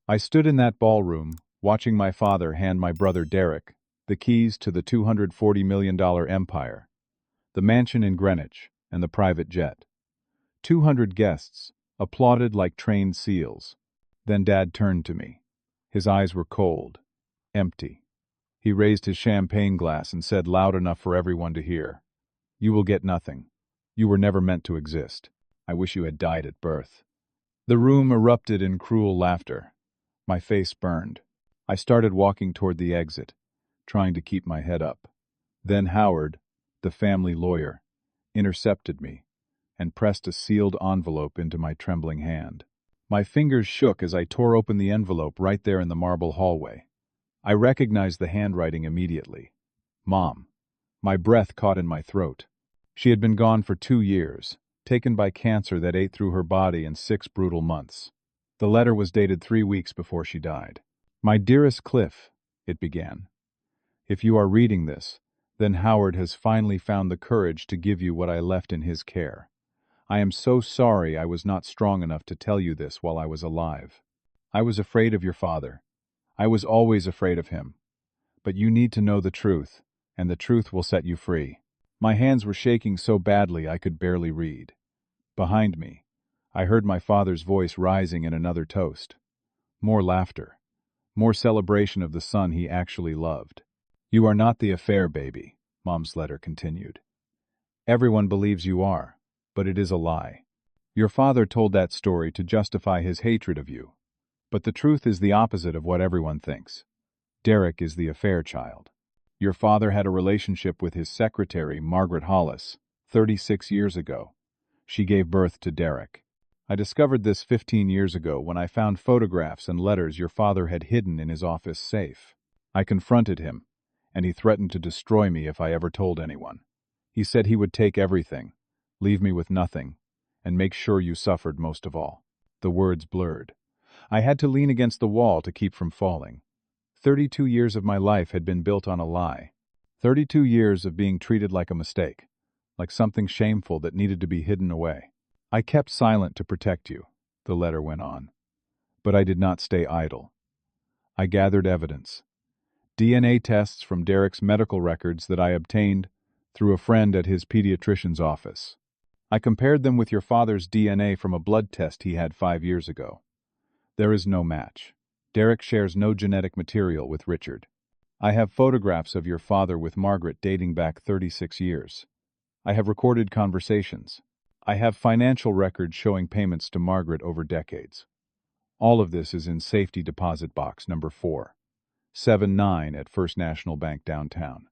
I stood in that ballroom, watching my father hand my brother Derek the keys to the $240 million empire, the mansion in Greenwich, and the private jet. 200 guests applauded like trained seals. Then Dad turned to me. His eyes were cold, empty. He raised his champagne glass and said loud enough for everyone to hear, "You will get nothing. You were never meant to exist. I wish you had died at birth." The room erupted in cruel laughter. My face burned. I started walking toward the exit, trying to keep my head up. Then Howard, the family lawyer, intercepted me and pressed a sealed envelope into my trembling hand. My fingers shook as I tore open the envelope right there in the marble hallway. I recognized the handwriting immediately. Mom. My breath caught in my throat. She had been gone for 2 years, taken by cancer that ate through her body in 6 brutal months. The letter was dated 3 weeks before she died. "My dearest Cliff," it began. "If you are reading this, then Howard has finally found the courage to give you what I left in his care. I am so sorry I was not strong enough to tell you this while I was alive. I was afraid of your father. I was always afraid of him. But you need to know the truth, and the truth will set you free." My hands were shaking so badly I could barely read. Behind me, I heard my father's voice rising in another toast. More laughter. More celebration of the son he actually loved. "You are not the affair, baby," Mom's letter continued. "Everyone believes you are, but it is a lie. Your father told that story to justify his hatred of you. But the truth is the opposite of what everyone thinks. Derek is the affair child. Your father had a relationship with his secretary, Margaret Hollis, 36 years ago. She gave birth to Derek. I discovered this 15 years ago when I found photographs and letters your father had hidden in his office safe. I confronted him, and he threatened to destroy me if I ever told anyone. He said he would take everything, leave me with nothing, and make sure you suffered most of all." The words blurred. I had to lean against the wall to keep from falling. 32 years of my life had been built on a lie. 32 years of being treated like a mistake, like something shameful that needed to be hidden away. "I kept silent to protect you," the letter went on. "But I did not stay idle. I gathered evidence. DNA tests from Derek's medical records that I obtained through a friend at his pediatrician's office. I compared them with your father's DNA from a blood test he had 5 years ago. There is no match. Derek shares no genetic material with Richard. I have photographs of your father with Margaret dating back 36 years. I have recorded conversations. I have financial records showing payments to Margaret over decades. All of this is in safety deposit box number 479 at First National Bank downtown.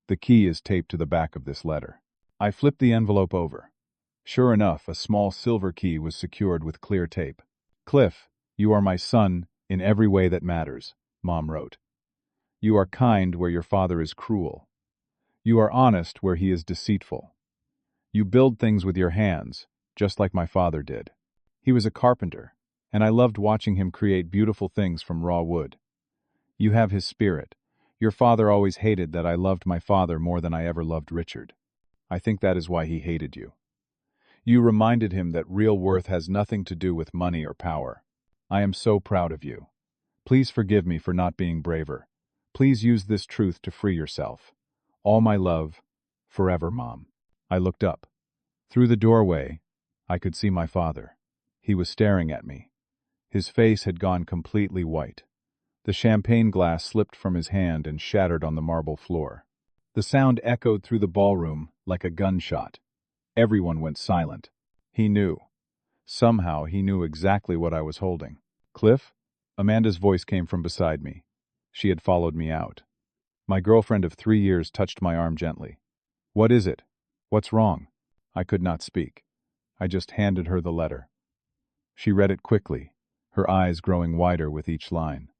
The key is taped to the back of this letter." I flipped the envelope over. Sure enough, a small silver key was secured with clear tape. "Cliff, you are my son in every way that matters," Mom wrote. "You are kind where your father is cruel. You are honest where he is deceitful. You build things with your hands, just like my father did. He was a carpenter, and I loved watching him create beautiful things from raw wood. You have his spirit. Your father always hated that I loved my father more than I ever loved Richard. I think that is why he hated you. You reminded him that real worth has nothing to do with money or power. I am so proud of you. Please forgive me for not being braver. Please use this truth to free yourself. All my love, forever, Mom." I looked up. Through the doorway, I could see my father. He was staring at me. His face had gone completely white. The champagne glass slipped from his hand and shattered on the marble floor. The sound echoed through the ballroom like a gunshot. Everyone went silent. He knew. Somehow he knew exactly what I was holding. "Cliff?" Amanda's voice came from beside me. She had followed me out. My girlfriend of 3 years touched my arm gently. "What is it? What's wrong?" I could not speak. I just handed her the letter. She read it quickly, her eyes growing wider with each line.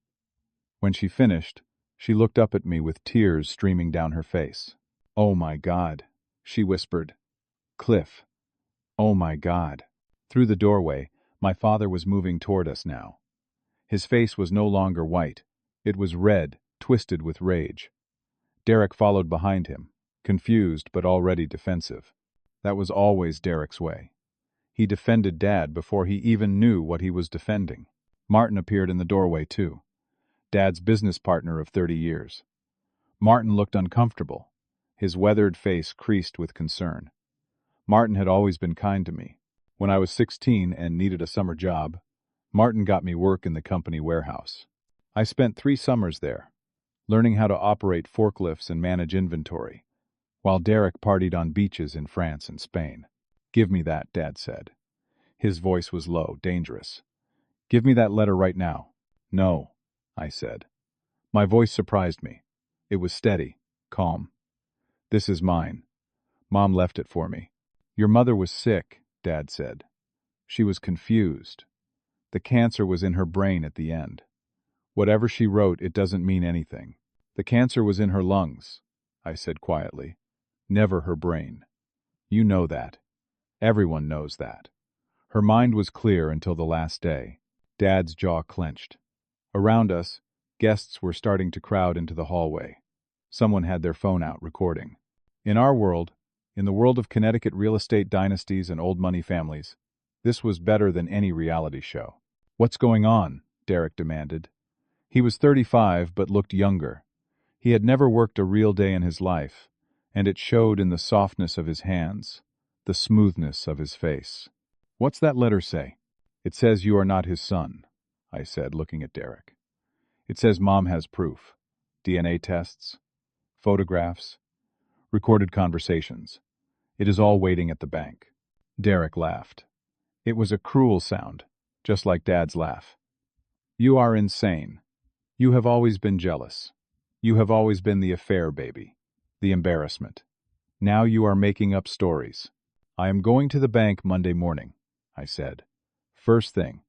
When she finished, she looked up at me with tears streaming down her face. "Oh my God," she whispered. "Cliff. Oh my God." Through the doorway, my father was moving toward us now. His face was no longer white. It was red, twisted with rage. Derek followed behind him, confused but already defensive. That was always Derek's way. He defended Dad before he even knew what he was defending. Martin appeared in the doorway, too. Dad's business partner of 30 years. Martin looked uncomfortable, his weathered face creased with concern. Martin had always been kind to me. When I was 16 and needed a summer job, Martin got me work in the company warehouse. I spent 3 summers there, learning how to operate forklifts and manage inventory, while Derek partied on beaches in France and Spain. "Give me that," Dad said. His voice was low, dangerous. "Give me that letter right now." "No," I said. My voice surprised me. It was steady, calm. "This is mine. Mom left it for me." "Your mother was sick," Dad said. "She was confused. The cancer was in her brain at the end. Whatever she wrote, it doesn't mean anything." "The cancer was in her lungs," I said quietly. "Never her brain. You know that. Everyone knows that." Her mind was clear until the last day. Dad's jaw clenched. Around us, guests were starting to crowd into the hallway. Someone had their phone out, recording. In our world, in the world of Connecticut real estate dynasties and old money families, this was better than any reality show. "What's going on?" Derek demanded. He was 35 but looked younger. He had never worked a real day in his life, and it showed in the softness of his hands, the smoothness of his face. "What's that letter say?" "It says you are not his son," I said, looking at Derek. "It says Mom has proof. DNA tests, photographs, recorded conversations. It is all waiting at the bank." Derek laughed. It was a cruel sound, just like Dad's laugh. "You are insane. You have always been jealous. You have always been the affair baby, the embarrassment. Now you are making up stories." "I am going to the bank Monday morning," I said. "First thing.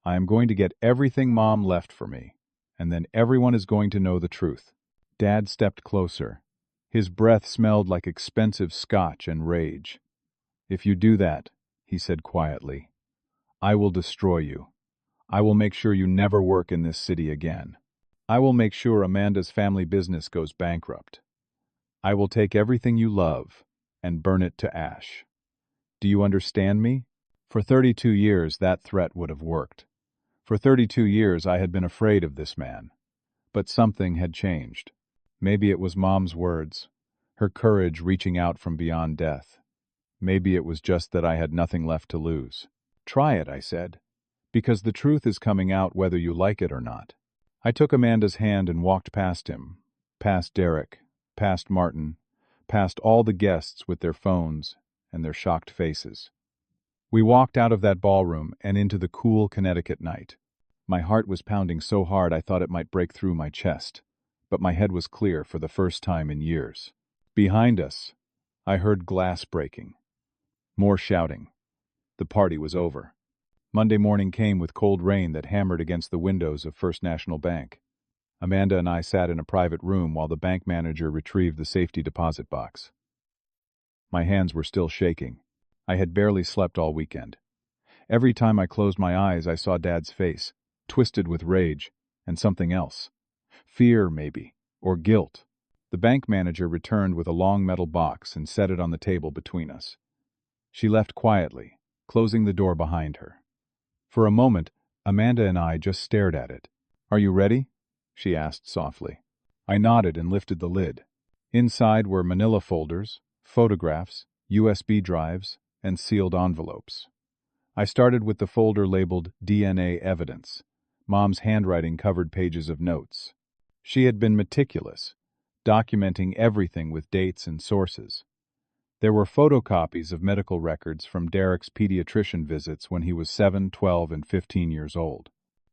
I am going to get everything Mom left for me, and then everyone is going to know the truth." Dad stepped closer. His breath smelled like expensive scotch and rage. "If you do that," he said quietly, "I will destroy you. I will make sure you never work in this city again. I will make sure Amanda's family business goes bankrupt. I will take everything you love and burn it to ash. Do you understand me?" For 32 years, that threat would have worked. For 32 years, I had been afraid of this man. But something had changed. Maybe it was Mom's words, her courage reaching out from beyond death. Maybe it was just that I had nothing left to lose. "Try it," I said, "because the truth is coming out whether you like it or not." I took Amanda's hand and walked past him, past Derek, past Martin, past all the guests with their phones and their shocked faces. We walked out of that ballroom and into the cool Connecticut night. My heart was pounding so hard I thought it might break through my chest, but my head was clear for the first time in years. Behind us, I heard glass breaking. More shouting. The party was over. Monday morning came with cold rain that hammered against the windows of First National Bank. Amanda and I sat in a private room while the bank manager retrieved the safety deposit box. My hands were still shaking. I had barely slept all weekend. Every time I closed my eyes, I saw Dad's face, twisted with rage, and something else. Fear, maybe, or guilt. The bank manager returned with a long metal box and set it on the table between us. She left quietly, closing the door behind her. For a moment, Amanda and I just stared at it. "Are you ready?" she asked softly. I nodded and lifted the lid. Inside were manila folders, photographs, USB drives, and sealed envelopes. I started with the folder labeled DNA Evidence. Mom's handwriting covered pages of notes. She had been meticulous, documenting everything with dates and sources. There were photocopies of medical records from Derek's pediatrician visits when he was 7, 12, and 15 years old.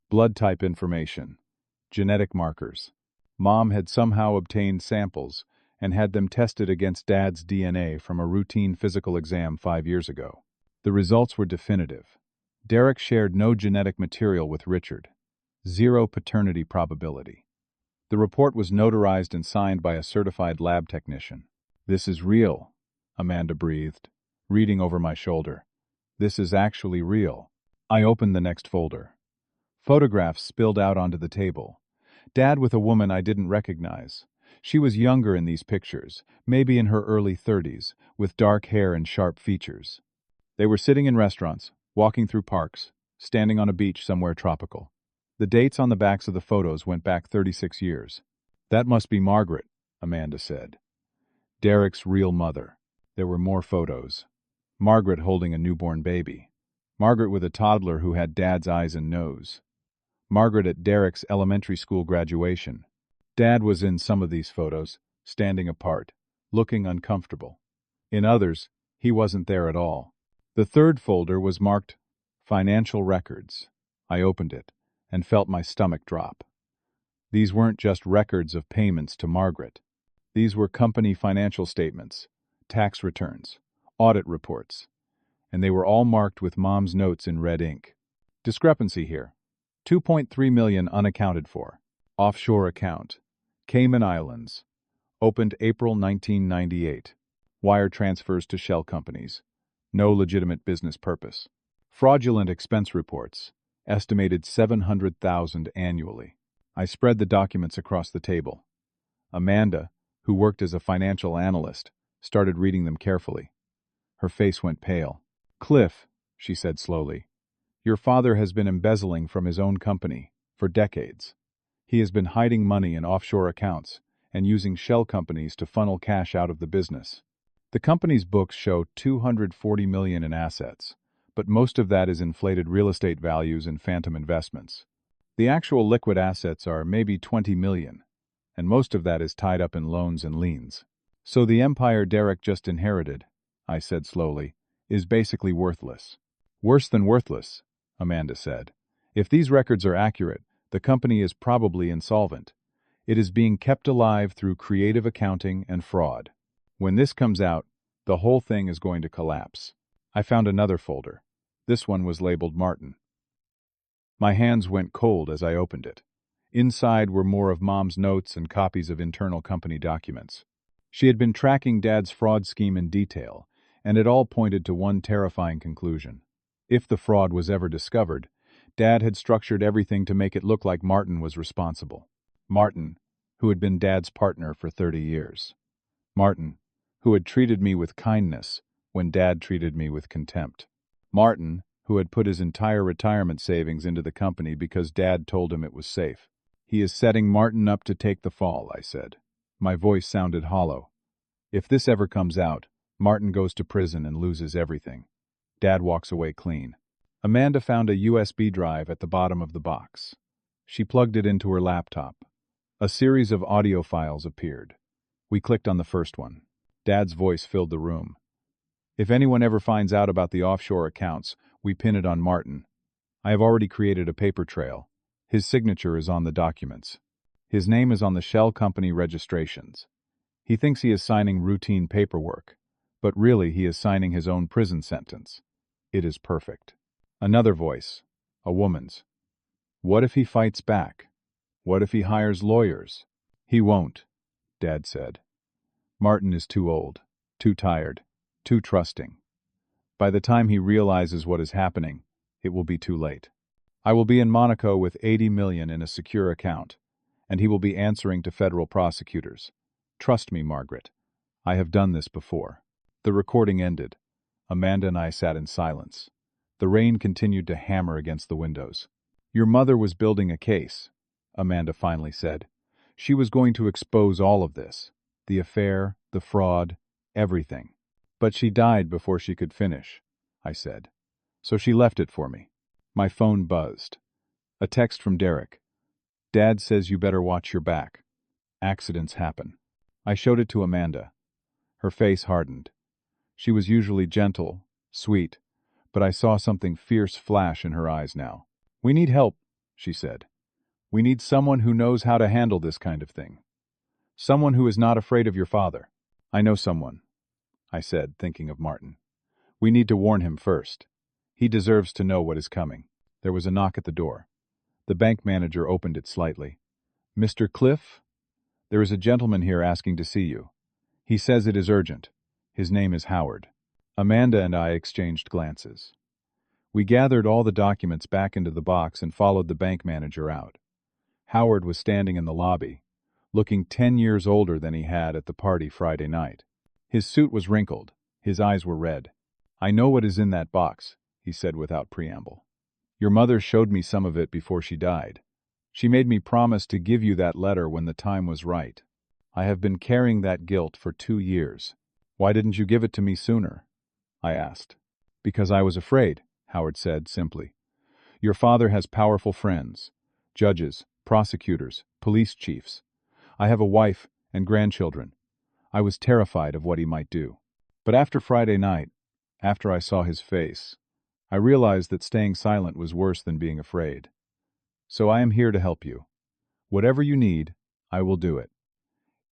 Blood type information, genetic markers. Mom had somehow obtained samples and had them tested against Dad's DNA from a routine physical exam 5 years ago. The results were definitive. Derek shared no genetic material with Richard. 0 paternity probability. The report was notarized and signed by a certified lab technician. "This is real," Amanda breathed, reading over my shoulder. "This is actually real." I opened the next folder. Photographs spilled out onto the table. Dad with a woman I didn't recognize. She was younger in these pictures, maybe in her early 30s, with dark hair and sharp features. They were sitting in restaurants, walking through parks, standing on a beach somewhere tropical. The dates on the backs of the photos went back 36 years. That must be Margaret, Amanda said. Derek's real mother. There were more photos. Margaret holding a newborn baby. Margaret with a toddler who had Dad's eyes and nose. Margaret at Derek's elementary school graduation. Dad was in some of these photos, standing apart, looking uncomfortable. In others, he wasn't there at all. The third folder was marked Financial Records. I opened it and felt my stomach drop. These weren't just records of payments to Margaret. These were company financial statements, tax returns, audit reports, and they were all marked with Mom's notes in red ink. Discrepancy here. 2.3 million unaccounted for. Offshore account. Cayman Islands. Opened April 1998. Wire transfers to shell companies. No legitimate business purpose. Fraudulent expense reports. Estimated $700,000 annually. I spread the documents across the table. Amanda, who worked as a financial analyst, started reading them carefully. Her face went pale. "Cliff," she said slowly, "your father has been embezzling from his own company for decades. He has been hiding money in offshore accounts and using shell companies to funnel cash out of the business. The company's books show $240 million in assets, but most of that is inflated real estate values and phantom investments. The actual liquid assets are maybe $20 million, and most of that is tied up in loans and liens. So the empire Derek just inherited," I said slowly, "is basically worthless." "Worse than worthless," Amanda said. "If these records are accurate, the company is probably insolvent. It is being kept alive through creative accounting and fraud. When this comes out, the whole thing is going to collapse." I found another folder. This one was labeled Martin. My hands went cold as I opened it. Inside were more of Mom's notes and copies of internal company documents. She had been tracking Dad's fraud scheme in detail, and it all pointed to one terrifying conclusion. If the fraud was ever discovered, Dad had structured everything to make it look like Martin was responsible. Martin, who had been Dad's partner for 30 years. Martin, who had treated me with kindness when Dad treated me with contempt. Martin, who had put his entire retirement savings into the company because Dad told him it was safe. "He is setting Martin up to take the fall," I said. My voice sounded hollow. "If this ever comes out, Martin goes to prison and loses everything. Dad walks away clean." Amanda found a USB drive at the bottom of the box. She plugged it into her laptop. A series of audio files appeared. We clicked on the first one. Dad's voice filled the room. "If anyone ever finds out about the offshore accounts, we pin it on Martin. I have already created a paper trail. His signature is on the documents. His name is on the shell company registrations. He thinks he is signing routine paperwork, but really he is signing his own prison sentence. It is perfect." Another voice, a woman's. "What if he fights back? What if he hires lawyers?" "He won't," Dad said. "Martin is too old, too tired, too trusting. By the time he realizes what is happening, it will be too late. I will be in Monaco with $80 million in a secure account, and he will be answering to federal prosecutors. Trust me, Margaret. I have done this before." The recording ended. Amanda and I sat in silence. The rain continued to hammer against the windows. "Your mother was building a case," Amanda finally said. "She was going to expose all of this. The affair, the fraud, everything. But she died before she could finish," I said. "So she left it for me." My phone buzzed. A text from Derek. "Dad says you better watch your back. Accidents happen." I showed it to Amanda. Her face hardened. She was usually gentle, sweet, but I saw something fierce flash in her eyes now. "We need help," she said. "We need someone who knows how to handle this kind of thing. Someone who is not afraid of your father." "I know someone," I said, thinking of Martin. "We need to warn him first. He deserves to know what is coming." There was a knock at the door. The bank manager opened it slightly. "Mr. Cliff? There is a gentleman here asking to see you. He says it is urgent. His name is Howard." Amanda and I exchanged glances. We gathered all the documents back into the box and followed the bank manager out. Howard was standing in the lobby, looking 10 years older than he had at the party Friday night. His suit was wrinkled. His eyes were red. "I know what is in that box," he said without preamble. "Your mother showed me some of it before she died. She made me promise to give you that letter when the time was right. I have been carrying that guilt for 2 years. Why didn't you give it to me sooner? I asked. Because I was afraid, Howard said simply. Your father has powerful friends, judges, prosecutors, police chiefs. I have a wife and grandchildren. I was terrified of what he might do. But after Friday night, after I saw his face, I realized that staying silent was worse than being afraid. So I am here to help you. Whatever you need, I will do it,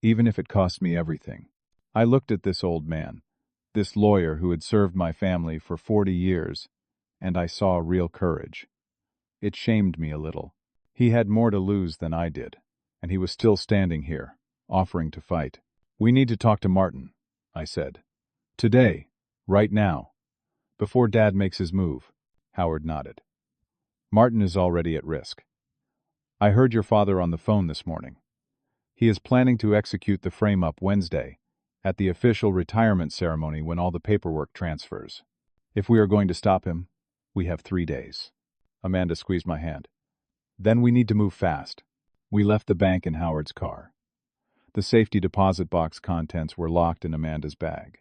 even if it costs me everything. I looked at this old man, this lawyer who had served my family for 40 years, and I saw real courage. It shamed me a little. He had more to lose than I did, and he was still standing here, offering to fight. We need to talk to Martin, I said. Today, right now, before Dad makes his move. Howard nodded. Martin is already at risk. I heard your father on the phone this morning. He is planning to execute the frame-up Wednesday, at the official retirement ceremony when all the paperwork transfers. If we are going to stop him, we have 3 days. Amanda squeezed my hand. Then we need to move fast. We left the bank in Howard's car. The safety deposit box contents were locked in Amanda's bag.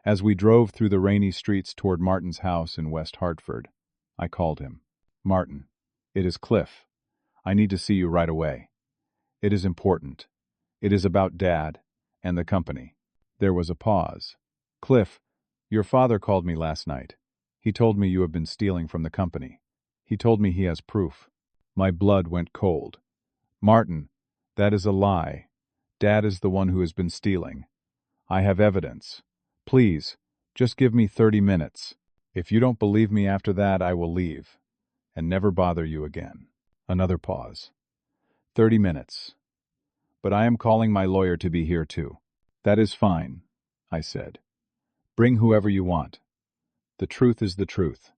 As we drove through the rainy streets toward Martin's house in West Hartford, I called him. Martin, it is Cliff. I need to see you right away. It is important. It is about Dad and the company. There was a pause. Cliff, your father called me last night. He told me you have been stealing from the company. He told me he has proof. My blood went cold. Martin, that is a lie. Dad is the one who has been stealing. I have evidence. Please, just give me 30 minutes. If you don't believe me after that, I will leave and never bother you again. Another pause. 30 minutes. But I am calling my lawyer to be here too. That is fine, I said. Bring whoever you want. The truth is the truth.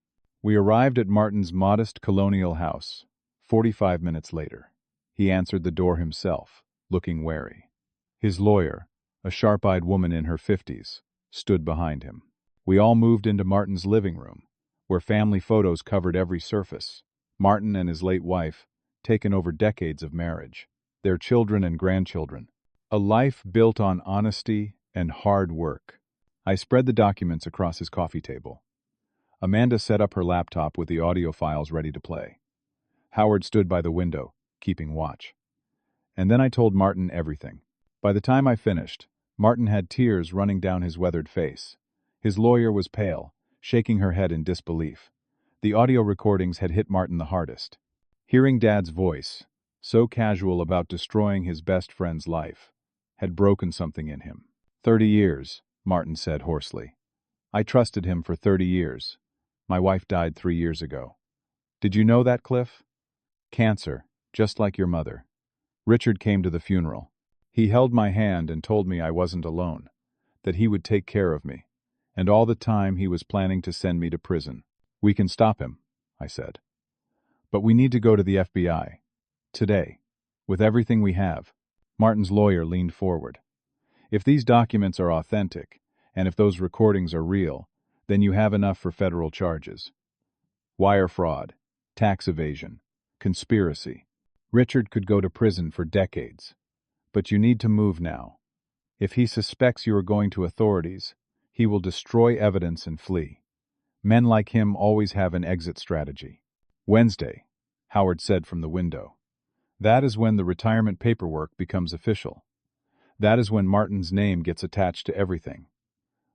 We arrived at Martin's modest colonial house, 45 minutes later. He answered the door himself, looking wary. His lawyer, a sharp-eyed woman in her 50s, stood behind him. We all moved into Martin's living room, where family photos covered every surface. Martin and his late wife, taken over decades of marriage, their children and grandchildren, a life built on honesty and hard work. I spread the documents across his coffee table. Amanda set up her laptop with the audio files ready to play. Howard stood by the window, keeping watch. And then I told Martin everything. By the time I finished, Martin had tears running down his weathered face. His lawyer was pale, shaking her head in disbelief. The audio recordings had hit Martin the hardest. Hearing Dad's voice, so casual about destroying his best friend's life, had broken something in him. 30 years, Martin said hoarsely. I trusted him for 30 years. My wife died 3 years ago. Did you know that, Cliff? Cancer, just like your mother. Richard came to the funeral. He held my hand and told me I wasn't alone, that he would take care of me, and all the time he was planning to send me to prison. We can stop him, I said. But we need to go to the FBI. Today. With everything we have. Martin's lawyer leaned forward. If these documents are authentic, and if those recordings are real, then you have enough for federal charges. Wire fraud, tax evasion, conspiracy. Richard could go to prison for decades. But you need to move now. If he suspects you are going to authorities, he will destroy evidence and flee. Men like him always have an exit strategy. Wednesday, Howard said from the window. That is when the retirement paperwork becomes official. That is when Martin's name gets attached to everything.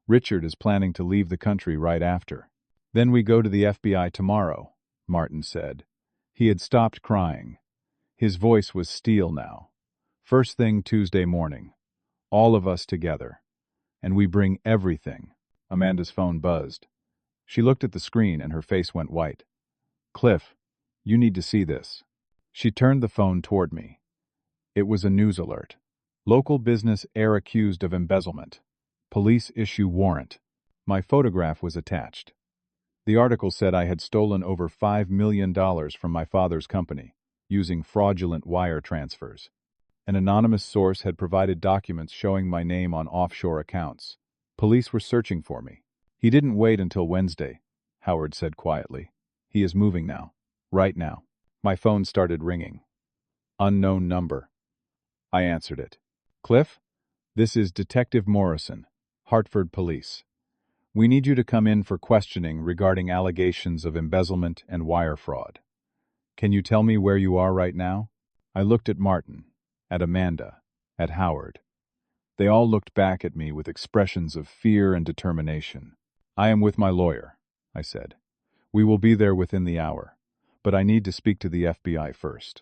Richard is planning to leave the country right after. Then we go to the FBI tomorrow, Martin said. He had stopped crying. His voice was steel now. First thing Tuesday morning. All of us together. And we bring everything. Amanda's phone buzzed. She looked at the screen and her face went white. Cliff, you need to see this. She turned the phone toward me. It was a news alert. Local business heir accused of embezzlement. Police issue warrant. My photograph was attached. The article said I had stolen over $5 million from my father's company, using fraudulent wire transfers. An anonymous source had provided documents showing my name on offshore accounts. Police were searching for me. He didn't wait until Wednesday, Howard said quietly. He is moving now. Right now. My phone started ringing. Unknown number. I answered it. Cliff, this is Detective Morrison, Hartford Police. We need you to come in for questioning regarding allegations of embezzlement and wire fraud. Can you tell me where you are right now? I looked at Martin, at Amanda, at Howard. They all looked back at me with expressions of fear and determination. I am with my lawyer, I said. We will be there within the hour, but I need to speak to the FBI first.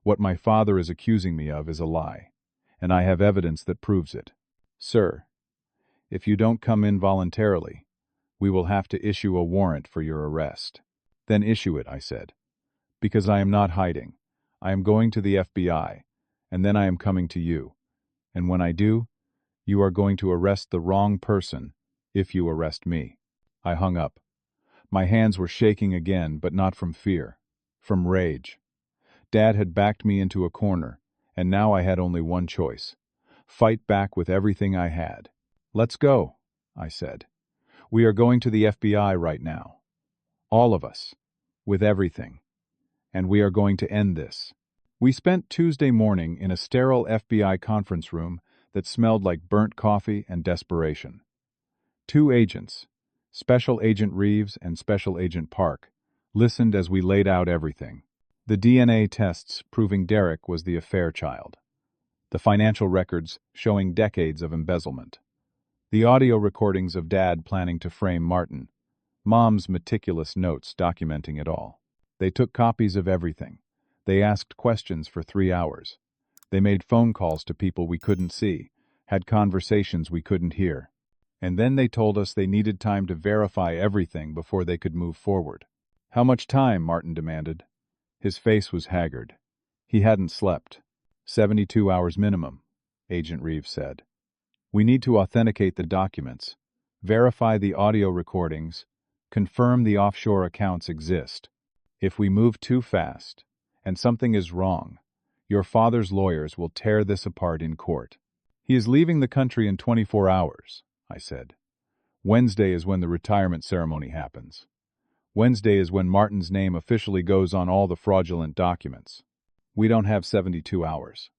What my father is accusing me of is a lie, and I have evidence that proves it. Sir, if you don't come in voluntarily, we will have to issue a warrant for your arrest. Then issue it, I said. Because I am not hiding. I am going to the FBI, and then I am coming to you. And when I do, you are going to arrest the wrong person if you arrest me. I hung up. My hands were shaking again, but not from fear, from rage. Dad had backed me into a corner, and now I had only one choice. Fight back with everything I had. Let's go, I said. We are going to the FBI right now. All of us. With everything. And we are going to end this. We spent Tuesday morning in a sterile FBI conference room that smelled like burnt coffee and desperation. 2 agents, Special Agent Reeves and Special Agent Park, listened as we laid out everything. The DNA tests proving Derek was the affair child. The financial records showing decades of embezzlement. The audio recordings of Dad planning to frame Martin. Mom's meticulous notes documenting it all. They took copies of everything. They asked questions for 3 hours. They made phone calls to people we couldn't see, had conversations we couldn't hear. And then they told us they needed time to verify everything before they could move forward. How much time? Martin demanded. His face was haggard. He hadn't slept. 72 hours minimum, Agent Reeves said. We need to authenticate the documents, verify the audio recordings, confirm the offshore accounts exist. If we move too fast, and something is wrong, your father's lawyers will tear this apart in court. He is leaving the country in 24 hours, I said. Wednesday is when the retirement ceremony happens. Wednesday is when Martin's name officially goes on all the fraudulent documents. We don't have 72 hours.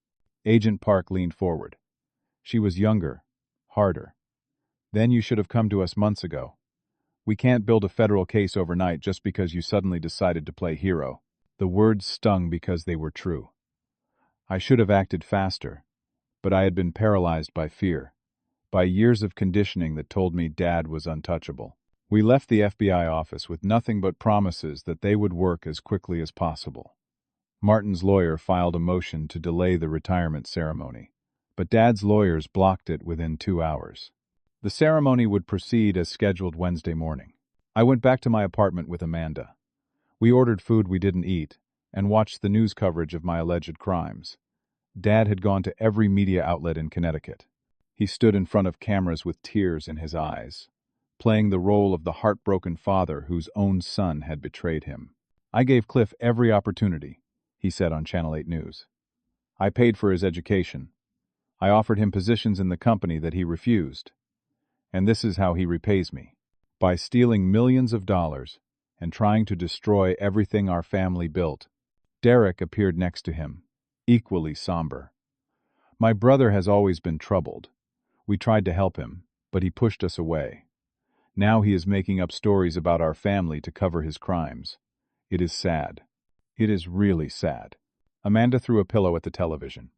Agent Park leaned forward. She was younger, harder. Then you should have come to us months ago. We can't build a federal case overnight just because you suddenly decided to play hero. The words stung because they were true. I should have acted faster, but I had been paralyzed by fear, by years of conditioning that told me Dad was untouchable. We left the FBI office with nothing but promises that they would work as quickly as possible. Martin's lawyer filed a motion to delay the retirement ceremony, but Dad's lawyers blocked it within 2 hours. The ceremony would proceed as scheduled Wednesday morning. I went back to my apartment with Amanda. We ordered food we didn't eat and watched the news coverage of my alleged crimes. Dad had gone to every media outlet in Connecticut. He stood in front of cameras with tears in his eyes, playing the role of the heartbroken father whose own son had betrayed him. I gave Cliff every opportunity, he said on Channel 8 News. I paid for his education. I offered him positions in the company that he refused. And this is how he repays me. By stealing millions of dollars and trying to destroy everything our family built. Derek appeared next to him, equally somber. My brother has always been troubled. We tried to help him, but he pushed us away. Now he is making up stories about our family to cover his crimes. It is sad. It is really sad. Amanda threw a pillow at the television.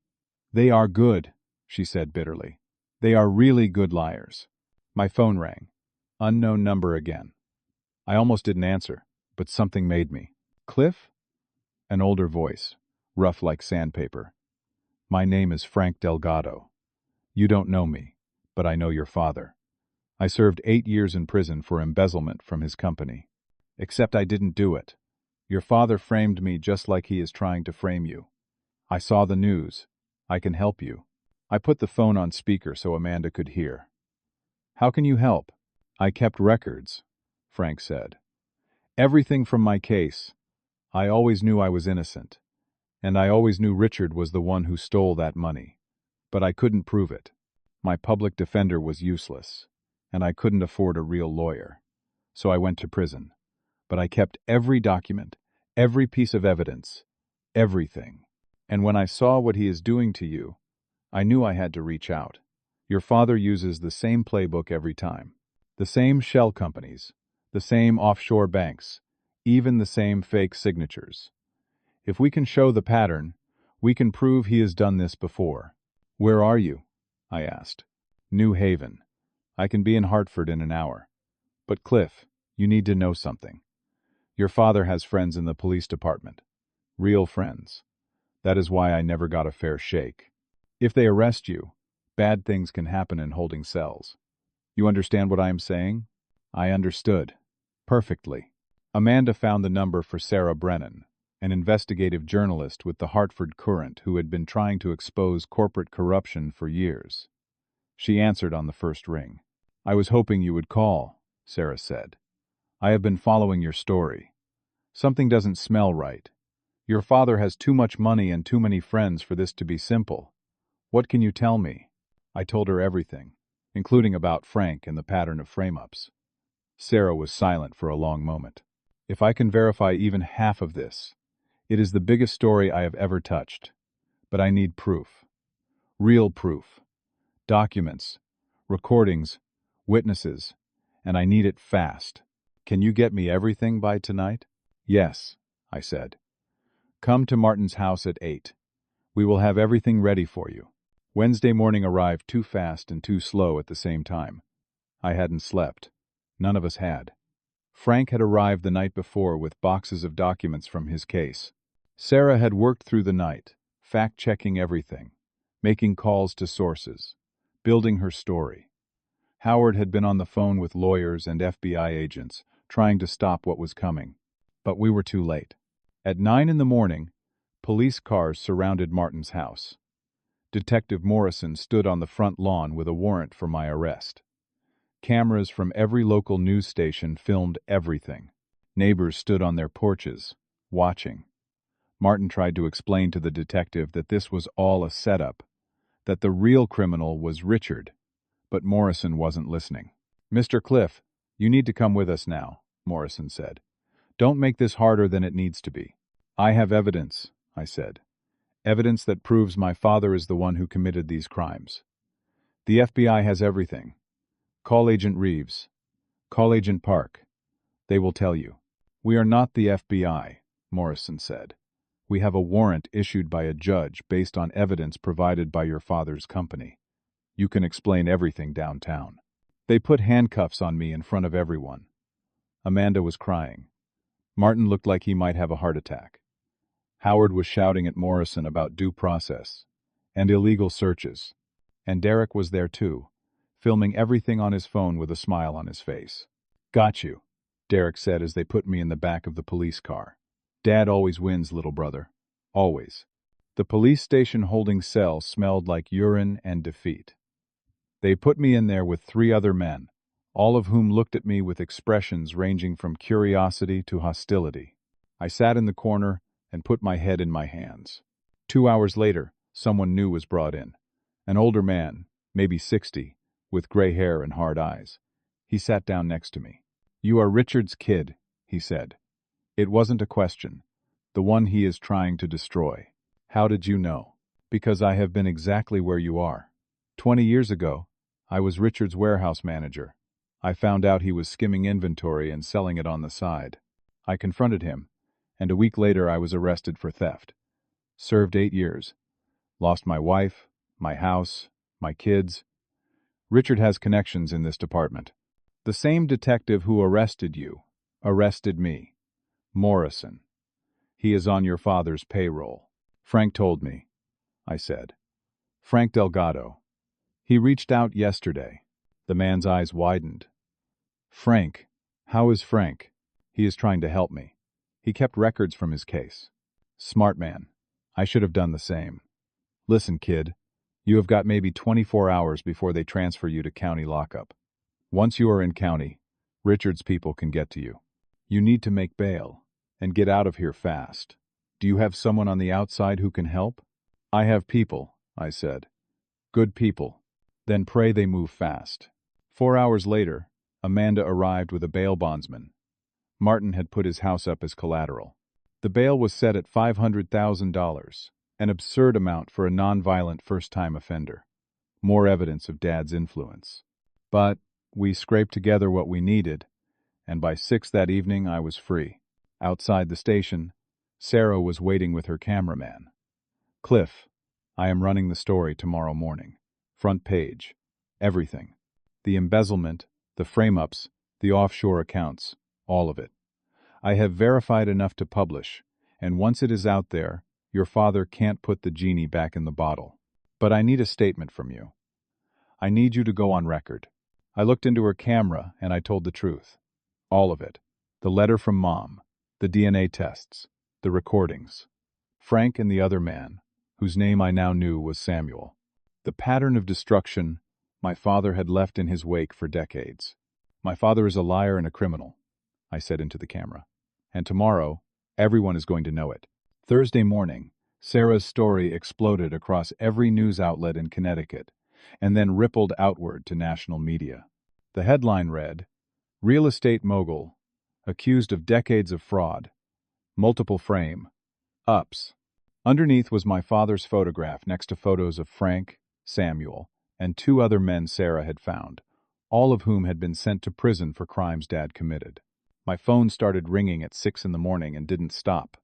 They are good, she said bitterly. They are really good liars. My phone rang. Unknown number again. I almost didn't answer, but something made me. Cliff? An older voice, rough like sandpaper. My name is Frank Delgado. You don't know me, but I know your father. I served 8 years in prison for embezzlement from his company. Except I didn't do it. Your father framed me just like he is trying to frame you. I saw the news. I can help you. I put the phone on speaker so Amanda could hear. How can you help? I kept records, Frank said. Everything from my case. I always knew I was innocent. And I always knew Richard was the one who stole that money. But I couldn't prove it. My public defender was useless, and I couldn't afford a real lawyer. So I went to prison. But I kept every document, every piece of evidence, everything. And when I saw what he is doing to you, I knew I had to reach out. Your father uses the same playbook every time. The same shell companies, the same offshore banks, even the same fake signatures. If we can show the pattern, we can prove he has done this before. Where are you? I asked. New Haven. I can be in Hartford in an hour. But Cliff, you need to know something. Your father has friends in the police department. Real friends. That is why I never got a fair shake. If they arrest you, bad things can happen in holding cells. You understand what I am saying? I understood. Perfectly. Amanda found the number for Sarah Brennan, an investigative journalist with the Hartford Courant who had been trying to expose corporate corruption for years. She answered on the first ring. I was hoping you would call, Sarah said. I have been following your story. Something doesn't smell right. Your father has too much money and too many friends for this to be simple. What can you tell me? I told her everything, including about Frank and the pattern of frame-ups. Sarah was silent for a long moment. If I can verify even half of this, it is the biggest story I have ever touched. But I need proof. Real proof. Documents, recordings, witnesses, and I need it fast. Can you get me everything by tonight? Yes, I said. Come to Martin's house at 8. We will have everything ready for you. Wednesday morning arrived too fast and too slow at the same time. I hadn't slept. None of us had. Frank had arrived the night before with boxes of documents from his case. Sarah had worked through the night, fact-checking everything, making calls to sources, building her story. Howard had been on the phone with lawyers and FBI agents, trying to stop what was coming. But we were too late. At 9 in the morning, police cars surrounded Martin's house. Detective Morrison stood on the front lawn with a warrant for my arrest. Cameras from every local news station filmed everything. Neighbors stood on their porches, watching. Martin tried to explain to the detective that this was all a setup, that the real criminal was Richard, but Morrison wasn't listening. Mr. Cliff, you need to come with us now, Morrison said. Don't make this harder than it needs to be. I have evidence, I said. Evidence that proves my father is the one who committed these crimes. The FBI has everything. Call Agent Reeves. Call Agent Park. They will tell you. We are not the FBI, Morrison said. We have a warrant issued by a judge based on evidence provided by your father's company. You can explain everything downtown. They put handcuffs on me in front of everyone. Amanda was crying. Martin looked like he might have a heart attack. Howard was shouting at Morrison about due process and illegal searches. And Derek was there too, filming everything on his phone with a smile on his face. Got you, Derek said as they put me in the back of the police car. Dad always wins, little brother. Always. The police station holding cell smelled like urine and defeat. They put me in there with 3 other men, all of whom looked at me with expressions ranging from curiosity to hostility. I sat in the corner and put my head in my hands. 2 hours later, someone new was brought in. An older man, maybe 60, with gray hair and hard eyes. He sat down next to me. You are Richard's kid, he said. It wasn't a question. The one he is trying to destroy. How did you know? Because I have been exactly where you are. 20 years ago, I was Richard's warehouse manager. I found out he was skimming inventory and selling it on the side. I confronted him, and a week later I was arrested for theft. Served 8 years. Lost my wife, my house, my kids. Richard has connections in this department. The same detective who arrested you arrested me. Morrison. He is on your father's payroll. Frank told me, I said. Frank Delgado. He reached out yesterday. The man's eyes widened. Frank? How is Frank? He is trying to help me. He kept records from his case. Smart man. I should have done the same. Listen, kid. You have got maybe 24 hours before they transfer you to county lockup. Once you are in county, Richard's people can get to you. You need to make bail and get out of here fast. Do you have someone on the outside who can help? I have people, I said. Good people. Then pray they move fast. 4 hours later, Amanda arrived with a bail bondsman. Martin had put his house up as collateral. The bail was set at $500,000. An absurd amount for a non-violent first-time offender. More evidence of Dad's influence. But we scraped together what we needed, and by 6 that evening I was free. Outside the station, Sarah was waiting with her cameraman. Cliff, I am running the story tomorrow morning. Front page. Everything. The embezzlement, the frame-ups, the offshore accounts, all of it. I have verified enough to publish, and once it is out there, your father can't put the genie back in the bottle. But I need a statement from you. I need you to go on record. I looked into her camera and I told the truth. All of it. The letter from Mom, the DNA tests, the recordings. Frank and the other man, whose name I now knew was Samuel. The pattern of destruction my father had left in his wake for decades. My father is a liar and a criminal, I said into the camera. And tomorrow, everyone is going to know it. Thursday morning, Sarah's story exploded across every news outlet in Connecticut, and then rippled outward to national media. The headline read, "Real estate mogul, accused of decades of fraud, multiple frame-ups." Underneath was my father's photograph next to photos of Frank, Samuel, and 2 other men Sarah had found, all of whom had been sent to prison for crimes Dad committed. My phone started ringing at 6 in the morning and didn't stop.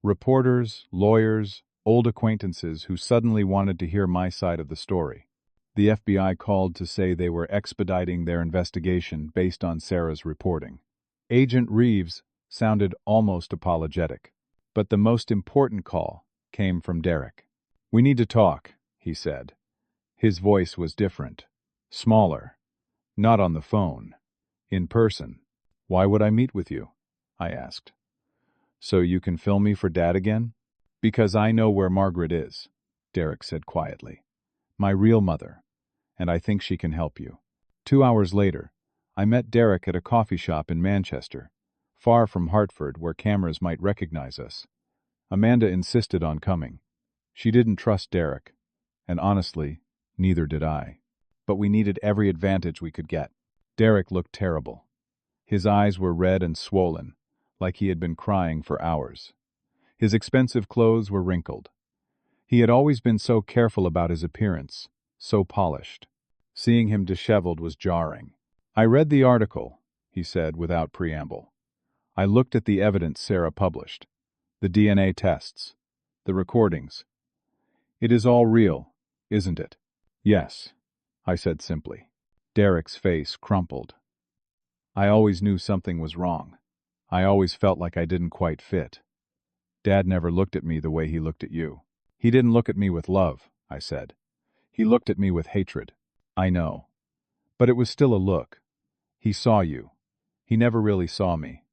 Reporters, lawyers, old acquaintances who suddenly wanted to hear my side of the story. The FBI called to say they were expediting their investigation based on Sarah's reporting. Agent Reeves sounded almost apologetic. But the most important call came from Derek. "We need to talk," he said. His voice was different, smaller, not on the phone, in person. "Why would I meet with you?" I asked. "So you can film me for Dad again?" "Because I know where Margaret is," Derek said quietly. "My real mother, and I think she can help you." 2 hours later, I met Derek at a coffee shop in Manchester, far from Hartford where cameras might recognize us. Amanda insisted on coming. She didn't trust Derek, and honestly, neither did I. But we needed every advantage we could get. Derek looked terrible. His eyes were red and swollen, like he had been crying for hours. His expensive clothes were wrinkled. He had always been so careful about his appearance, so polished. Seeing him disheveled was jarring. "I read the article," he said without preamble. "I looked at the evidence Sarah published. The DNA tests. The recordings. It is all real, isn't it?" "Yes," I said simply. Derek's face crumpled. "I always knew something was wrong. I always felt like I didn't quite fit. Dad never looked at me the way he looked at you." "He didn't look at me with love," I said. "He looked at me with hatred." "I know. But it was still a look. He saw you. He never really saw me.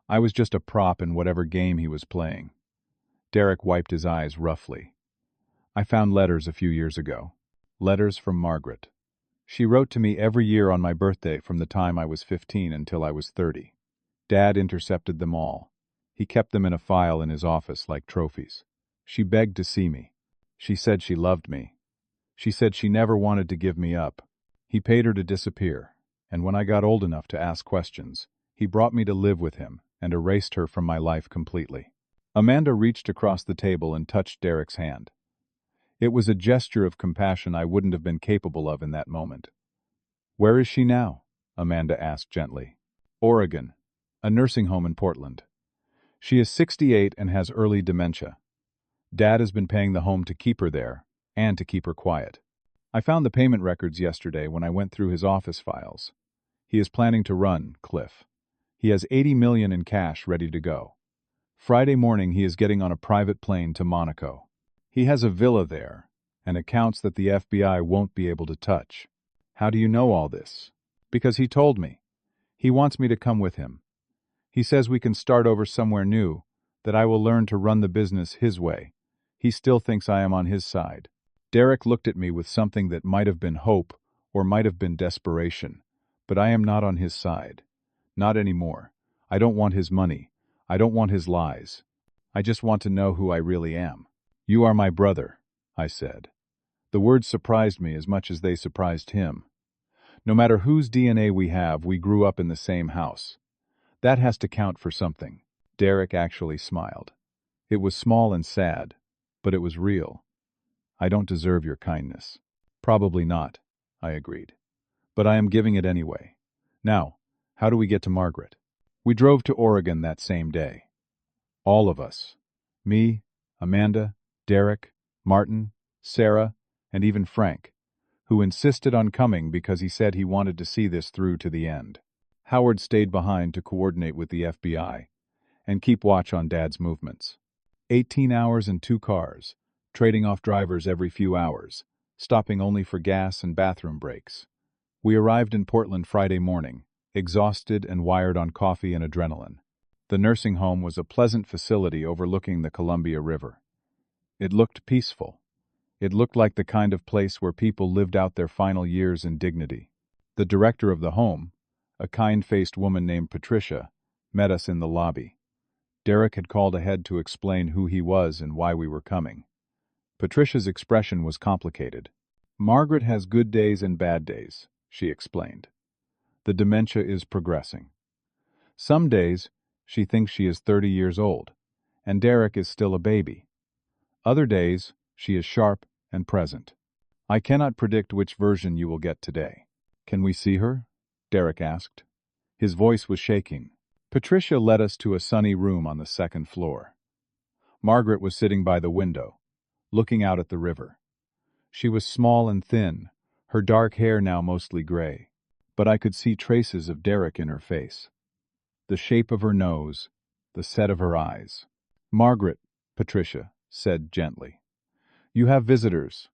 I was just a prop in whatever game he was playing." Derek wiped his eyes roughly. "I found letters a few years ago. Letters from Margaret. She wrote to me every year on my birthday from the time I was 15 until I was 30. Dad intercepted them all. He kept them in a file in his office like trophies. She begged to see me. She said she loved me. She said she never wanted to give me up. He paid her to disappear, and when I got old enough to ask questions, he brought me to live with him and erased her from my life completely." Amanda reached across the table and touched Derek's hand. It was a gesture of compassion I wouldn't have been capable of in that moment. "Where is she now?" Amanda asked gently. "Oregon, a nursing home in Portland. She is 68 and has early dementia. Dad has been paying the home to keep her there, and to keep her quiet. I found the payment records yesterday when I went through his office files. He is planning to run, Cliff. He has $80 million in cash ready to go. Friday morning he is getting on a private plane to Monaco. He has a villa there, and accounts that the FBI won't be able to touch." "How do you know all this?" "Because he told me. He wants me to come with him. He says we can start over somewhere new, that I will learn to run the business his way. He still thinks I am on his side." Derek looked at me with something that might have been hope or might have been desperation. "But I am not on his side. Not anymore. I don't want his money. I don't want his lies. I just want to know who I really am." "You are my brother," I said. The words surprised me as much as they surprised him. No matter whose DNA we have, we grew up in the same house. That has to count for something. Derek actually smiled. It was small and sad, But it was real. I don't deserve your kindness. Probably not, I agreed. But I am giving it anyway. Now, how do we get to Margaret? We drove to Oregon that same day. All of us. Me, Amanda, Derek, Martin, Sarah, and even Frank, who insisted on coming because he said he wanted to see this through to the end. Howard stayed behind to coordinate with the FBI and keep watch on Dad's movements. 18 hours in 2 cars, trading off drivers every few hours, stopping only for gas and bathroom breaks. We arrived in Portland Friday morning, exhausted and wired on coffee and adrenaline. The nursing home was a pleasant facility overlooking the Columbia River. It looked peaceful. It looked like the kind of place where people lived out their final years in dignity. The director of the home, a kind-faced woman named Patricia, met us in the lobby. Derek had called ahead to explain who he was and why we were coming. Patricia's expression was complicated. Margaret has good days and bad days, she explained. The dementia is progressing. Some days, she thinks she is 30 years old, and Derek is still a baby. Other days, she is sharp and present. I cannot predict which version you will get today. Can we see her? Derek asked. His voice was shaking. Patricia led us to a sunny room on the 2nd floor. Margaret was sitting by the window, looking out at the river. She was small and thin, her dark hair now mostly gray, but I could see traces of Derek in her face. The shape of her nose, the set of her eyes. Margaret, Patricia said gently. You have visitors.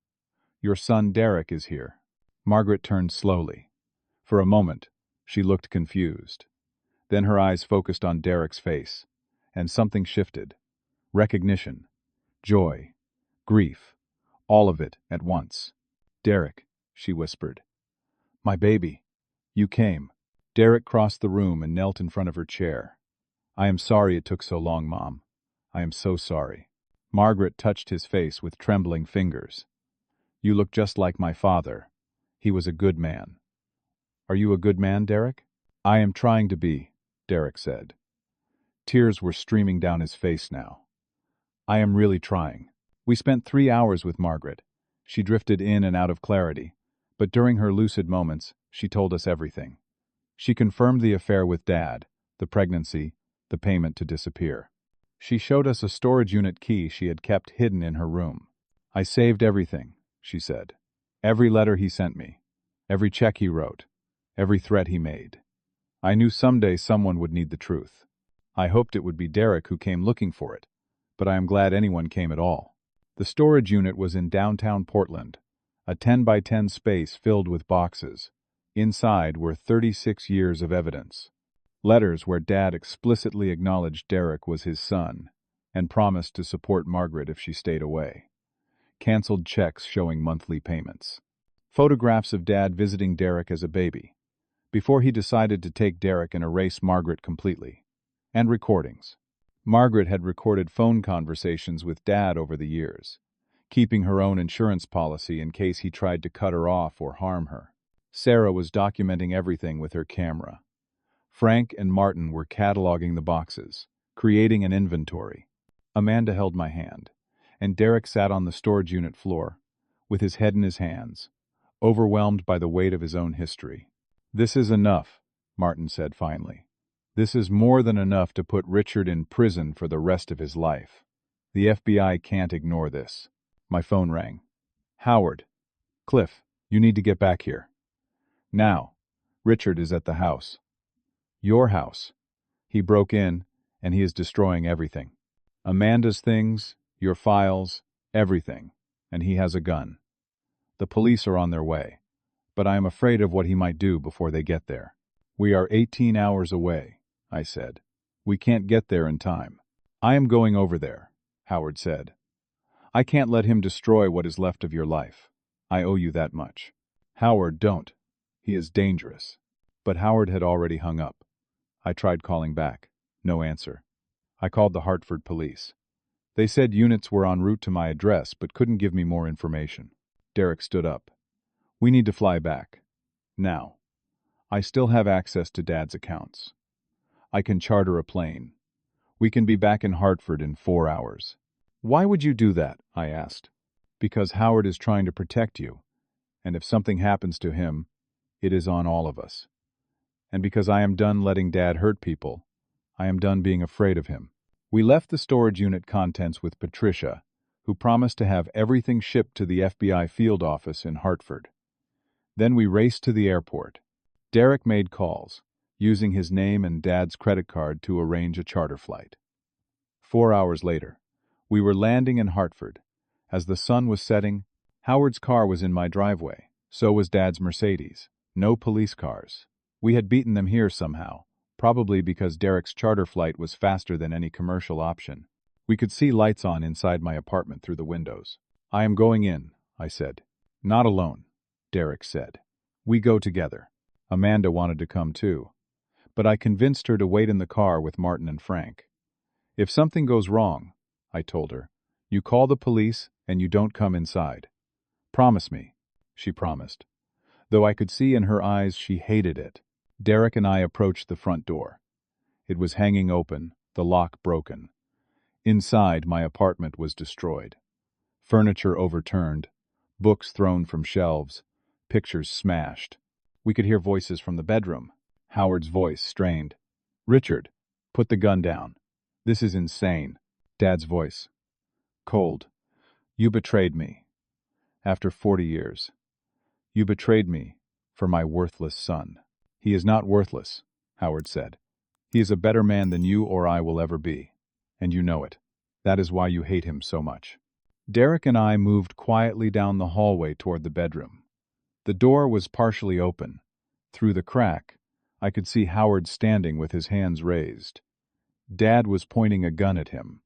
Your son Derek is here. Margaret turned slowly. For a moment, she looked confused. Then her eyes focused on Derek's face, and something shifted. Recognition, joy, grief, all of it at once. Derek, she whispered. My baby. You came. Derek crossed the room and knelt in front of her chair. I am sorry it took so long, Mom. I am so sorry. Margaret touched his face with trembling fingers. You look just like my father. He was a good man. Are you a good man, Derek? I am trying to be, Derek said. Tears were streaming down his face now. I am really trying. We spent 3 hours with Margaret. She drifted in and out of clarity, but during her lucid moments, she told us everything. She confirmed the affair with Dad, the pregnancy, the payment to disappear. She showed us a storage unit key she had kept hidden in her room. I saved everything, she said. Every letter he sent me, every check he wrote, every threat he made. I knew someday someone would need the truth. I hoped it would be Derek who came looking for it, but I am glad anyone came at all. The storage unit was in downtown Portland, a 10 by 10 space filled with boxes. Inside were 36 years of evidence. Letters where Dad explicitly acknowledged Derek was his son and promised to support Margaret if she stayed away. Canceled checks showing monthly payments. Photographs of Dad visiting Derek as a baby, before he decided to take Derek and erase Margaret completely. And recordings. Margaret had recorded phone conversations with Dad over the years, keeping her own insurance policy in case he tried to cut her off or harm her. Sarah was documenting everything with her camera. Frank and Martin were cataloging the boxes, creating an inventory. Amanda held my hand, and Derek sat on the storage unit floor, with his head in his hands, overwhelmed by the weight of his own history. This is enough, Martin said finally. This is more than enough to put Richard in prison for the rest of his life. The FBI can't ignore this. My phone rang. Howard. Cliff, you need to get back here. Now. Richard is at the house. Your house. He broke in, and he is destroying everything. Amanda's things, your files, everything, and he has a gun. The police are on their way, but I am afraid of what he might do before they get there. We are 18 hours away, I said. We can't get there in time. I am going over there, Howard said. I can't let him destroy what is left of your life. I owe you that much. Howard, don't. He is dangerous. But Howard had already hung up. I tried calling back. No answer. I called the Hartford police. They said units were en route to my address but couldn't give me more information. Derek stood up. We need to fly back. Now. I still have access to Dad's accounts. I can charter a plane. We can be back in Hartford in 4 hours. Why would you do that? I asked. Because Howard is trying to protect you, and if something happens to him, it is on all of us. And because I am done letting Dad hurt people, I am done being afraid of him. We left the storage unit contents with Patricia, who promised to have everything shipped to the FBI field office in Hartford. Then we raced to the airport. Derek made calls, using his name and Dad's credit card to arrange a charter flight. 4 hours later, we were landing in Hartford. As the sun was setting, Howard's car was in my driveway. So was Dad's Mercedes. No police cars. We had beaten them here somehow, probably because Derek's charter flight was faster than any commercial option. We could see lights on inside my apartment through the windows. I am going in, I said. Not alone, Derek said. We go together. Amanda wanted to come too, but I convinced her to wait in the car with Martin and Frank. If something goes wrong, I told her, you call the police and you don't come inside. Promise me, she promised, though I could see in her eyes she hated it. Derek and I approached the front door. It was hanging open, the lock broken. Inside, my apartment was destroyed. Furniture overturned, books thrown from shelves, pictures smashed. We could hear voices from the bedroom. Howard's voice strained. Richard, put the gun down. This is insane. Dad's voice. Cold. You betrayed me. After 40 years. You betrayed me for my worthless son. He is not worthless, Howard said. He is a better man than you or I will ever be. And you know it. That is why you hate him so much. Derek and I moved quietly down the hallway toward the bedroom. The door was partially open. Through the crack, I could see Howard standing with his hands raised. Dad was pointing a gun at him.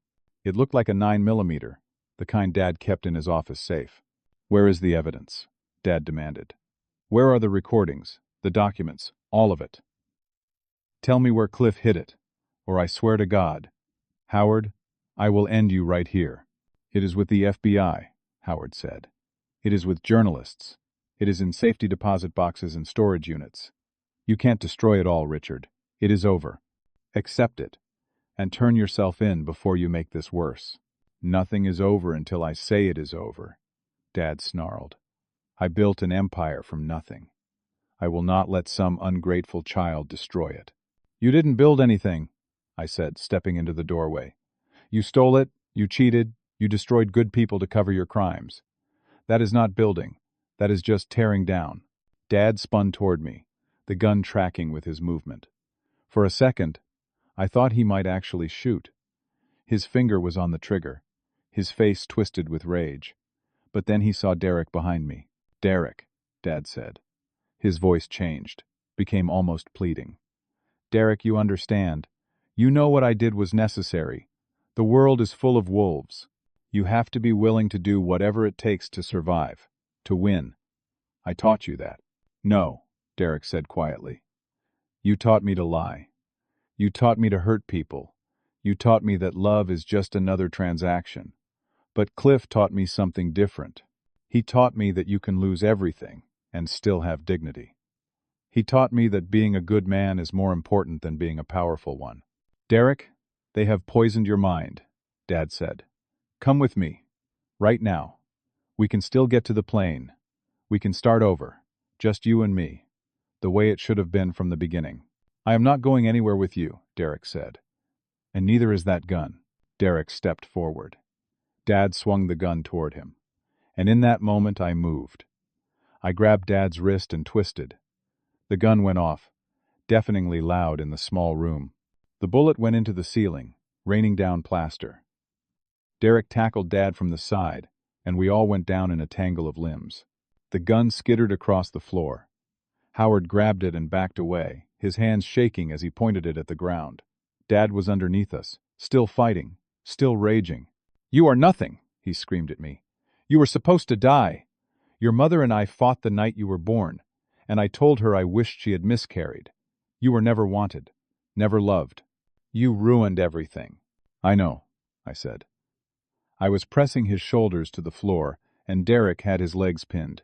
It looked like a 9mm, the kind Dad kept in his office safe. Where is the evidence? Dad demanded. Where are the recordings, the documents, all of it? Tell me where Cliff hid it, or I swear to God. Howard, I will end you right here. It is with the FBI, Howard said. It is with journalists. It is in safety deposit boxes and storage units. You can't destroy it all, Richard. It is over. Accept it, and turn yourself in before you make this worse. Nothing is over until I say it is over, Dad snarled. I built an empire from nothing. I will not let some ungrateful child destroy it. You didn't build anything, I said, stepping into the doorway. You stole it, you cheated, you destroyed good people to cover your crimes. That is not building. That is just tearing down. Dad spun toward me, the gun tracking with his movement. For a second, I thought he might actually shoot. His finger was on the trigger, his face twisted with rage. But then he saw Derek behind me. Derek, Dad said. His voice changed, became almost pleading. Derek, you understand. You know what I did was necessary. The world is full of wolves. You have to be willing to do whatever it takes to survive, to win. I taught you that. No, Derek said quietly. You taught me to lie. You taught me to hurt people. You taught me that love is just another transaction. But Cliff taught me something different. He taught me that you can lose everything and still have dignity. He taught me that being a good man is more important than being a powerful one. Derek, they have poisoned your mind, Dad said. Come with me. Right now. We can still get to the plane. We can start over. Just you and me. The way it should have been from the beginning. I am not going anywhere with you, Derek said. And neither is that gun. Derek stepped forward. Dad swung the gun toward him. And in that moment I moved. I grabbed Dad's wrist and twisted. The gun went off, deafeningly loud in the small room. The bullet went into the ceiling, raining down plaster. Derek tackled Dad from the side, and we all went down in a tangle of limbs. The gun skittered across the floor. Howard grabbed it and backed away, his hands shaking as he pointed it at the ground. Dad was underneath us, still fighting, still raging. You are nothing, he screamed at me. You were supposed to die. Your mother and I fought the night you were born, and I told her I wished she had miscarried. You were never wanted, never loved. You ruined everything. I know, I said. I was pressing his shoulders to the floor, and Derek had his legs pinned.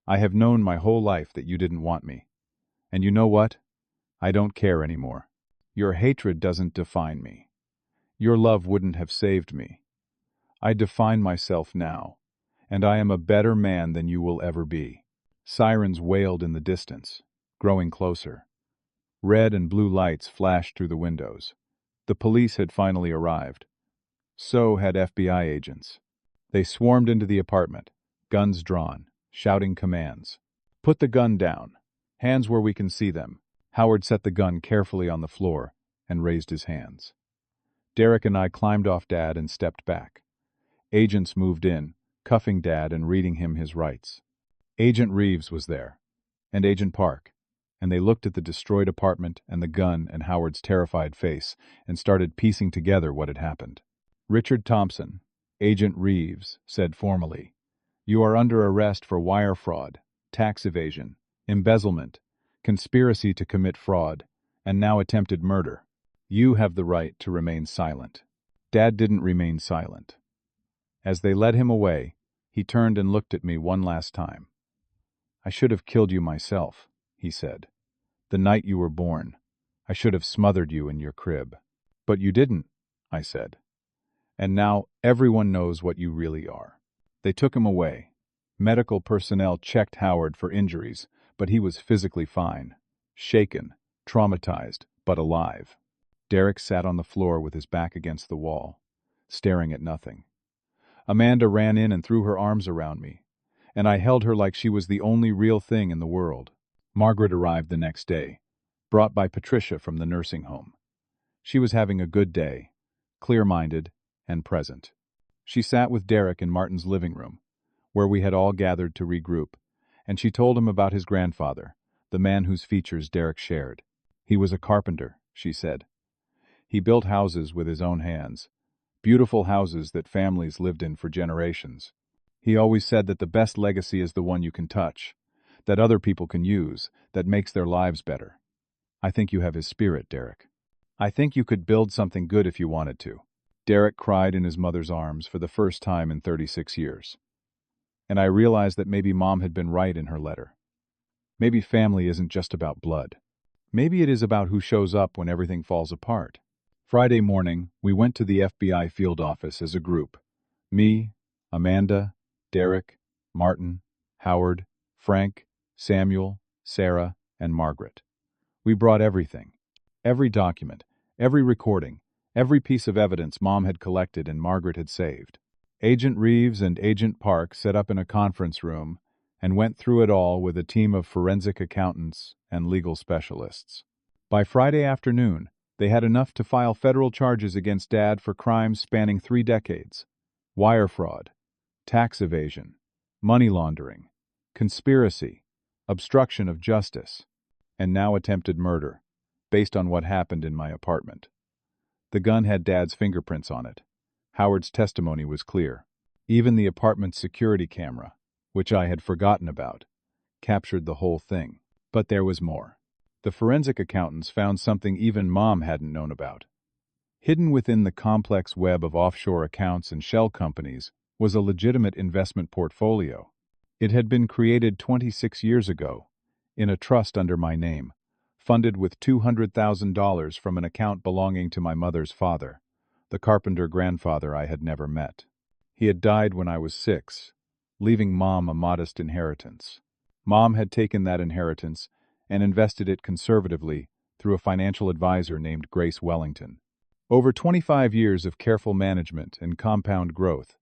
I have known my whole life that you didn't want me. And you know what? I don't care anymore. Your hatred doesn't define me. Your love wouldn't have saved me. I define myself now, and I am a better man than you will ever be." Sirens wailed in the distance, growing closer. Red and blue lights flashed through the windows. The police had finally arrived. So had FBI agents. They swarmed into the apartment, guns drawn, shouting commands. "Put the gun down. Hands where we can see them." Howard set the gun carefully on the floor and raised his hands. Derek and I climbed off Dad and stepped back. Agents moved in, cuffing Dad and reading him his rights. Agent Reeves was there, and Agent Park, and they looked at the destroyed apartment and the gun and Howard's terrified face and started piecing together what had happened. "Richard Thompson," Agent Reeves said formally, "you are under arrest for wire fraud, tax evasion, embezzlement, conspiracy to commit fraud, and now attempted murder. You have the right to remain silent." Dad didn't remain silent. As they led him away, he turned and looked at me one last time. "I should have killed you myself," he said. "The night you were born. I should have smothered you in your crib." "But you didn't," I said. "And now everyone knows what you really are." They took him away. Medical personnel checked Howard for injuries, but he was physically fine. Shaken, traumatized, but alive. Derek sat on the floor with his back against the wall, staring at nothing. Amanda ran in and threw her arms around me, and I held her like she was the only real thing in the world. Margaret arrived the next day, brought by Patricia from the nursing home. She was having a good day, clear-minded and present. She sat with Derek in Martin's living room, where we had all gathered to regroup, and she told him about his grandfather, the man whose features Derek shared. "He was a carpenter," she said. "He built houses with his own hands, beautiful houses that families lived in for generations. He always said that the best legacy is the one you can touch, that other people can use, that makes their lives better. I think you have his spirit, Derek. I think you could build something good if you wanted to." Derek cried in his mother's arms for the first time in 36 years. And I realized that maybe Mom had been right in her letter. Maybe family isn't just about blood. Maybe it is about who shows up when everything falls apart. Friday morning, we went to the FBI field office as a group. Me, Amanda, Derek, Martin, Howard, Frank, Samuel, Sarah, and Margaret. We brought everything. Every document, every recording, every piece of evidence Mom had collected and Margaret had saved. Agent Reeves and Agent Park set up in a conference room and went through it all with a team of forensic accountants and legal specialists. By Friday afternoon, they had enough to file federal charges against Dad for crimes spanning 3 decades: wire fraud, tax evasion, money laundering, conspiracy, obstruction of justice, and now attempted murder, based on what happened in my apartment. The gun had Dad's fingerprints on it. Howard's testimony was clear. Even the apartment's security camera, which I had forgotten about, captured the whole thing. But there was more. The forensic accountants found something even Mom hadn't known about. Hidden within the complex web of offshore accounts and shell companies was a legitimate investment portfolio. It had been created 26 years ago, in a trust under my name, funded with $200,000 from an account belonging to my mother's father, the carpenter grandfather I had never met. He had died when I was 6, leaving Mom a modest inheritance. Mom had taken that inheritance and invested it conservatively through a financial advisor named Grace Wellington. Over 25 years of careful management and compound growth,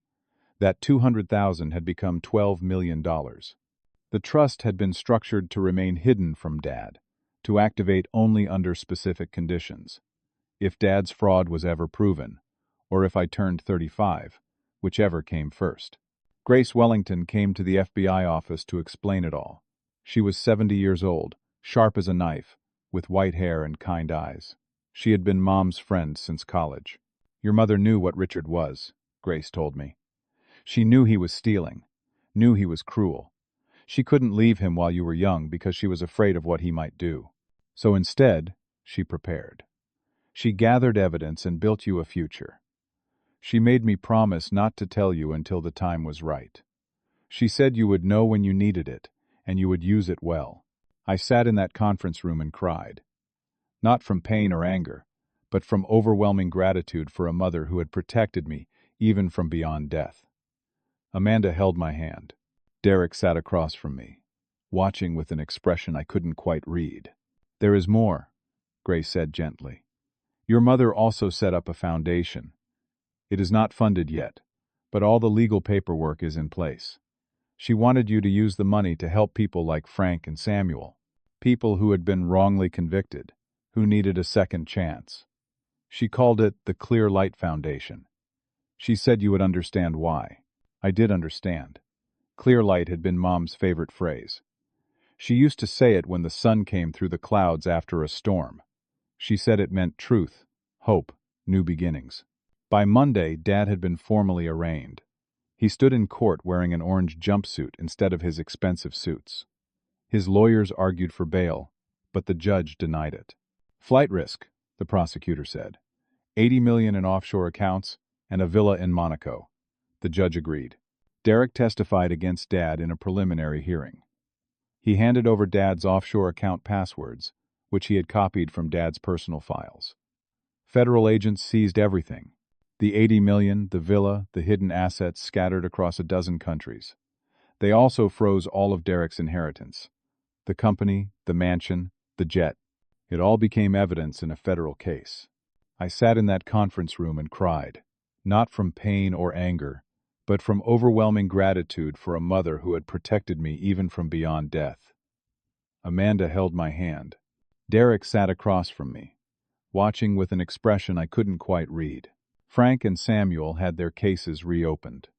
that $200,000 had become $12 million. The trust had been structured to remain hidden from Dad, to activate only under specific conditions. If Dad's fraud was ever proven, or if I turned 35, whichever came first. Grace Wellington came to the FBI office to explain it all. She was 70 years old, sharp as a knife, with white hair and kind eyes. She had been Mom's friend since college. "Your mother knew what Richard was," Grace told me. "She knew he was stealing, knew he was cruel. She couldn't leave him while you were young because she was afraid of what he might do. So instead, she prepared. She gathered evidence and built you a future. She made me promise not to tell you until the time was right. She said you would know when you needed it, and you would use it well." I sat in that conference room and cried. Not from pain or anger, but from overwhelming gratitude for a mother who had protected me, even from beyond death. Amanda held my hand. Derek sat across from me, watching with an expression I couldn't quite read. "There is more," Grace said gently. "Your mother also set up a foundation. It is not funded yet, but all the legal paperwork is in place. She wanted you to use the money to help people like Frank and Samuel, people who had been wrongly convicted, who needed a second chance. She called it the Clear Light Foundation. She said you would understand why." I did understand. Clear light had been Mom's favorite phrase. She used to say it when the sun came through the clouds after a storm. She said it meant truth, hope, new beginnings. By Monday, Dad had been formally arraigned. He stood in court wearing an orange jumpsuit instead of his expensive suits. His lawyers argued for bail, but the judge denied it. "Flight risk," the prosecutor said. "80 million in offshore accounts and a villa in Monaco." The judge agreed. Derek testified against Dad in a preliminary hearing. He handed over Dad's offshore account passwords, which he had copied from Dad's personal files. Federal agents seized everything. The 80 million, the villa, the hidden assets scattered across a dozen countries. They also froze all of Derek's inheritance. The company, the mansion, the jet. It all became evidence in a federal case. I sat in that conference room and cried, not from pain or anger, but from overwhelming gratitude for a mother who had protected me even from beyond death. Amanda held my hand. Derek sat across from me, watching with an expression I couldn't quite read. Frank and Samuel had their cases reopened.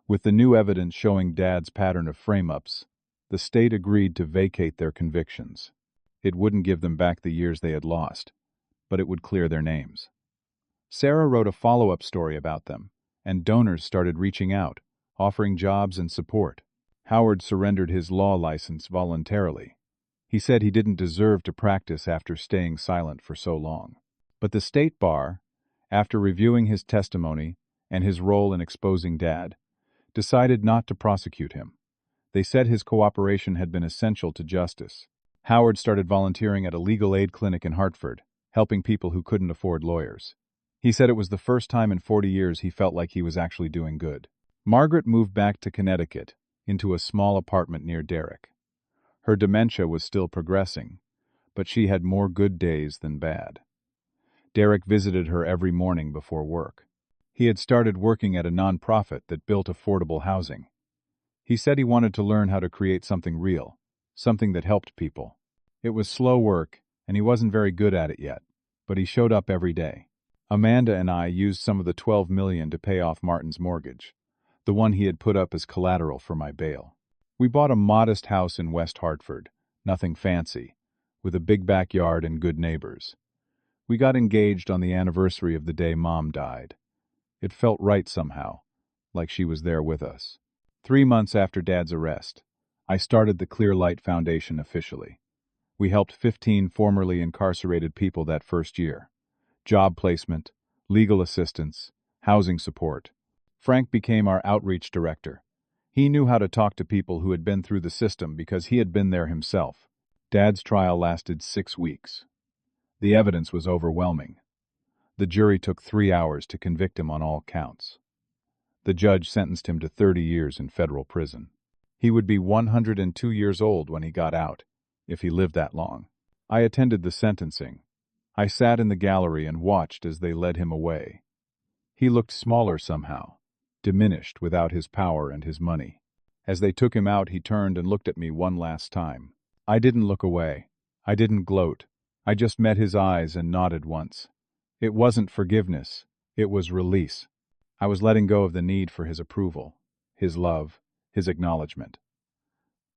With the new evidence showing Dad's pattern of frame-ups, the state agreed to vacate their convictions. It wouldn't give them back the years they had lost, but it would clear their names. Sarah wrote a follow-up story about them, and donors started reaching out, offering jobs and support. Howard surrendered his law license voluntarily. He said he didn't deserve to practice after staying silent for so long. But the state bar, after reviewing his testimony and his role in exposing Dad, decided not to prosecute him. They said his cooperation had been essential to justice. Howard started volunteering at a legal aid clinic in Hartford, helping people who couldn't afford lawyers. He said it was the first time in 40 years he felt like he was actually doing good. Margaret moved back to Connecticut, into a small apartment near Derek. Her dementia was still progressing, but she had more good days than bad. Derek visited her every morning before work. He had started working at a nonprofit that built affordable housing. He said he wanted to learn how to create something real, something that helped people. It was slow work, and he wasn't very good at it yet, but he showed up every day. Amanda and I used some of the $12 million to pay off Martin's mortgage, the one he had put up as collateral for my bail. We bought a modest house in West Hartford, nothing fancy, with a big backyard and good neighbors. We got engaged on the anniversary of the day Mom died. It felt right somehow, like she was there with us. 3 months after Dad's arrest, I started the Clear Light Foundation officially. We helped 15 formerly incarcerated people that first year. Job placement, legal assistance, housing support. Frank became our outreach director. He knew how to talk to people who had been through the system because he had been there himself. Dad's trial lasted 6 weeks. The evidence was overwhelming. The jury took 3 hours to convict him on all counts. The judge sentenced him to 30 years in federal prison. He would be 102 years old when he got out, if he lived that long. I attended the sentencing. I sat in the gallery and watched as they led him away. He looked smaller somehow, diminished without his power and his money. As they took him out, he turned and looked at me one last time. I didn't look away. I didn't gloat. I just met his eyes and nodded once. It wasn't forgiveness. It was release. I was letting go of the need for his approval, his love, his acknowledgement.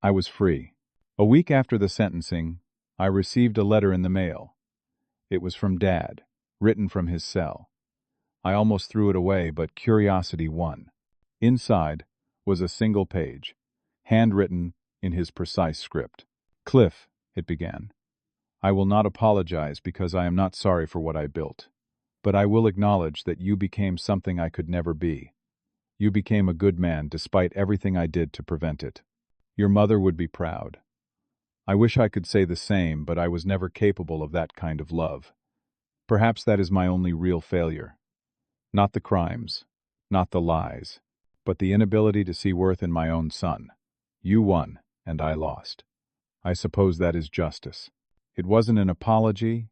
I was free. A week after the sentencing, I received a letter in the mail. It was from Dad, written from his cell. I almost threw it away, but curiosity won. Inside was a single page, handwritten in his precise script. "Cliff," it began, "I will not apologize because I am not sorry for what I built. But I will acknowledge that you became something I could never be. You became a good man despite everything I did to prevent it. Your mother would be proud. I wish I could say the same, but I was never capable of that kind of love. Perhaps that is my only real failure. Not the crimes, Not the lies, but the inability to see worth in my own son. You won, and I lost. I suppose that is justice. It wasn't an apology,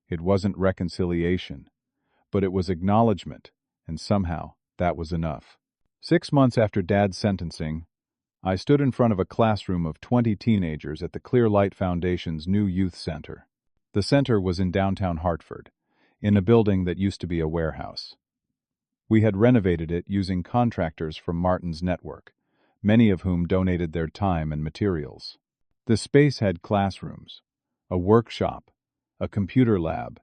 it wasn't reconciliation, but it was acknowledgement, and somehow that was enough. 6 months after Dad's sentencing, I stood in front of a classroom of 20 teenagers at the Clear Light Foundation's new youth center. The center was in downtown Hartford, in a building that used to be a warehouse. We had renovated it using contractors from Martin's network, many of whom donated their time and materials. The space had classrooms, a workshop, a computer lab,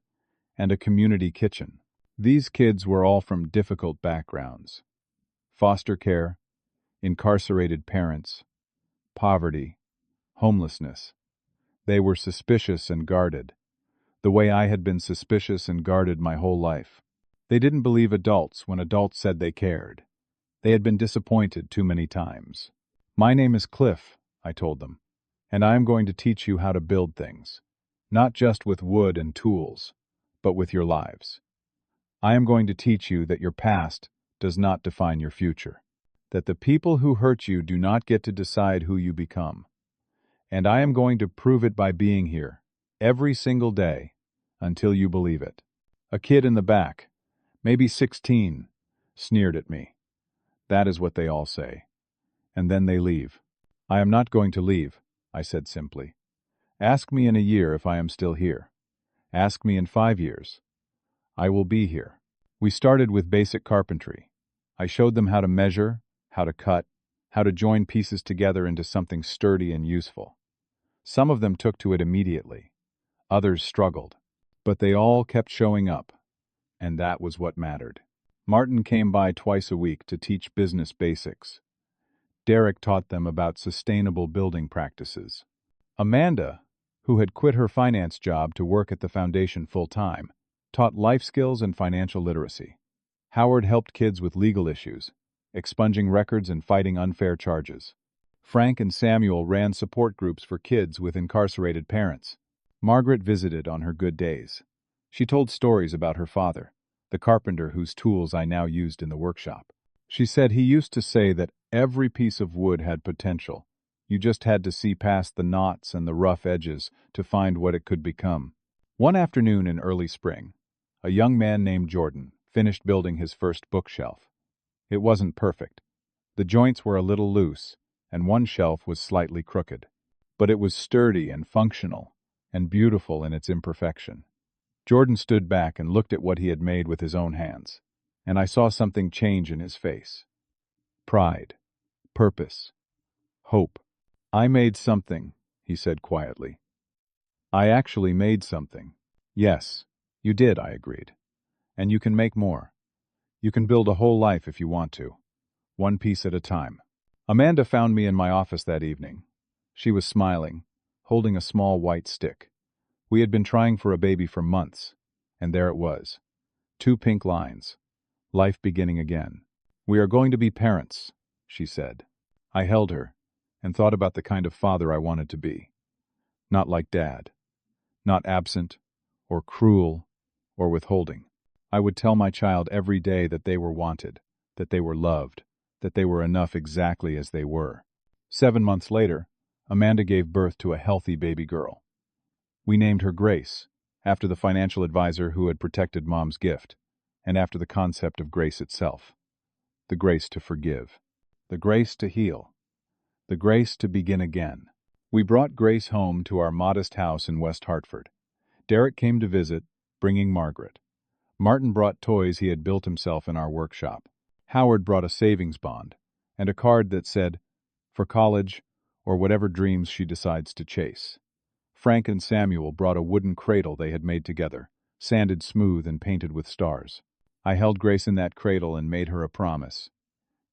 and a community kitchen. These kids were all from difficult backgrounds: foster care, incarcerated parents, poverty, homelessness. They were suspicious and guarded, the way I had been suspicious and guarded my whole life. They didn't believe adults when adults said they cared. They had been disappointed too many times. My name is Cliff, I told them, and I am going to teach you how to build things, not just with wood and tools, but with your lives. I am going to teach you that your past does not define your future, that the people who hurt you do not get to decide who you become. And I am going to prove it by being here, every single day, until you believe it. A kid in the back, maybe 16, sneered at me. That is what they all say. And then they leave. I am not going to leave, I said simply. Ask me in a year if I am still here. Ask me in 5 years. I will be here. We started with basic carpentry. I showed them how to measure, how to cut, how to join pieces together into something sturdy and useful. Some of them took to it immediately. Others struggled. But they all kept showing up, and that was what mattered. Martin came by twice a week to teach business basics. Derek taught them about sustainable building practices. Amanda, who had quit her finance job to work at the foundation full-time, taught life skills and financial literacy. Howard helped kids with legal issues, expunging records and fighting unfair charges. Frank and Samuel ran support groups for kids with incarcerated parents. Margaret visited on her good days. She told stories about her father, the carpenter whose tools I now used in the workshop. She said he used to say that every piece of wood had potential. You just had to see past the knots and the rough edges to find what it could become. One afternoon in early spring, a young man named Jordan finished building his first bookshelf. It wasn't perfect. The joints were a little loose, and one shelf was slightly crooked. But it was sturdy and functional, and beautiful in its imperfection. Jordan stood back and looked at what he had made with his own hands, and I saw something change in his face. Pride, purpose, hope. I made something, he said quietly. I actually made something. Yes, you did, I agreed. And you can make more. You can build a whole life if you want to, one piece at a time. Amanda found me in my office that evening. She was smiling, holding a small white stick. We had been trying for a baby for months, and there it was. 2 pink lines. Life beginning again. We are going to be parents, she said. I held her, and thought about the kind of father I wanted to be. Not like Dad. Not absent, or cruel, or withholding. I would tell my child every day that they were wanted, that they were loved, that they were enough exactly as they were. 7 months later, Amanda gave birth to a healthy baby girl. We named her Grace, after the financial advisor who had protected Mom's gift, and after the concept of grace itself. The grace to forgive. The grace to heal. The grace to begin again. We brought Grace home to our modest house in West Hartford. Derek came to visit, bringing Margaret. Martin brought toys he had built himself in our workshop. Howard brought a savings bond, and a card that said, "For college, or whatever dreams she decides to chase." Frank and Samuel brought a wooden cradle they had made together, sanded smooth and painted with stars. I held Grace in that cradle and made her a promise.